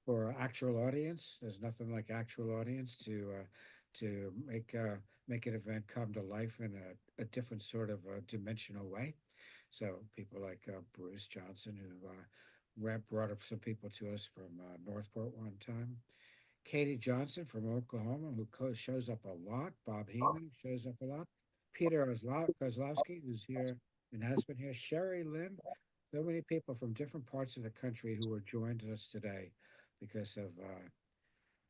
for actual audience. There's nothing like actual audience to make an event come to life in a different sort of dimensional way. So people like Bruce Johnson, who brought up some people to us from Northport one time. Katie Johnson from Oklahoma, who shows up a lot. Bob Heenan shows up a lot. Peter Kozlowski, who's here and has been here. Sherry Lynn. So many people from different parts of the country who are joined us today because of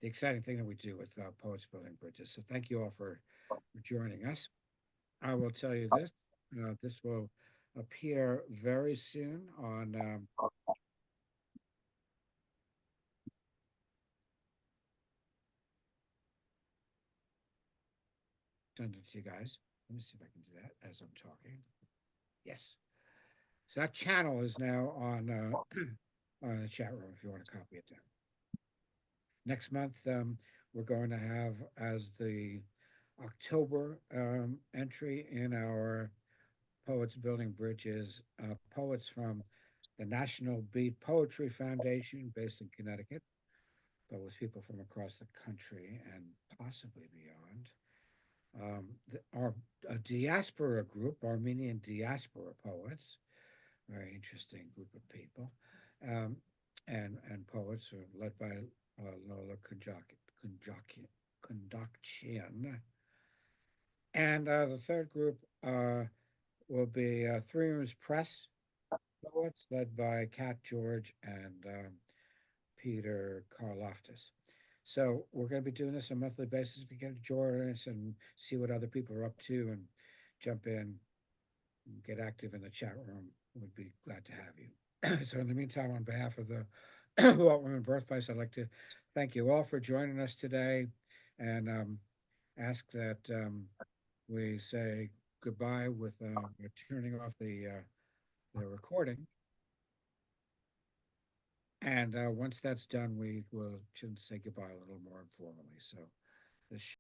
the exciting thing that we do with Poets Building Bridges. So thank you all for joining us. I will tell you this. This will appear very soon on send it to you guys. Let me see if I can do that as I'm talking. Yes. So that channel is now on the chat room if you want to copy it down. Next month, we're going to have as the October entry in our Poets Building Bridges, poets from the National Beat Poetry Foundation based in Connecticut, but with people from across the country and possibly beyond. Our diaspora group, Armenian diaspora poets, very interesting group of people, and poets are led by Lola Kondakchian. And the third group will be Three Rooms Press poets led by Kat George and Peter Karloftis. So we're going to be doing this on a monthly basis. We get to join us and see what other people are up to and jump in, and get active in the chat room. We'd be glad to have you. So in the meantime, on behalf of the Walt Whitman Birthplace, I'd like to thank you all for joining us today and ask that we say goodbye with turning off the recording. And once that's done, we will say goodbye a little more informally. So this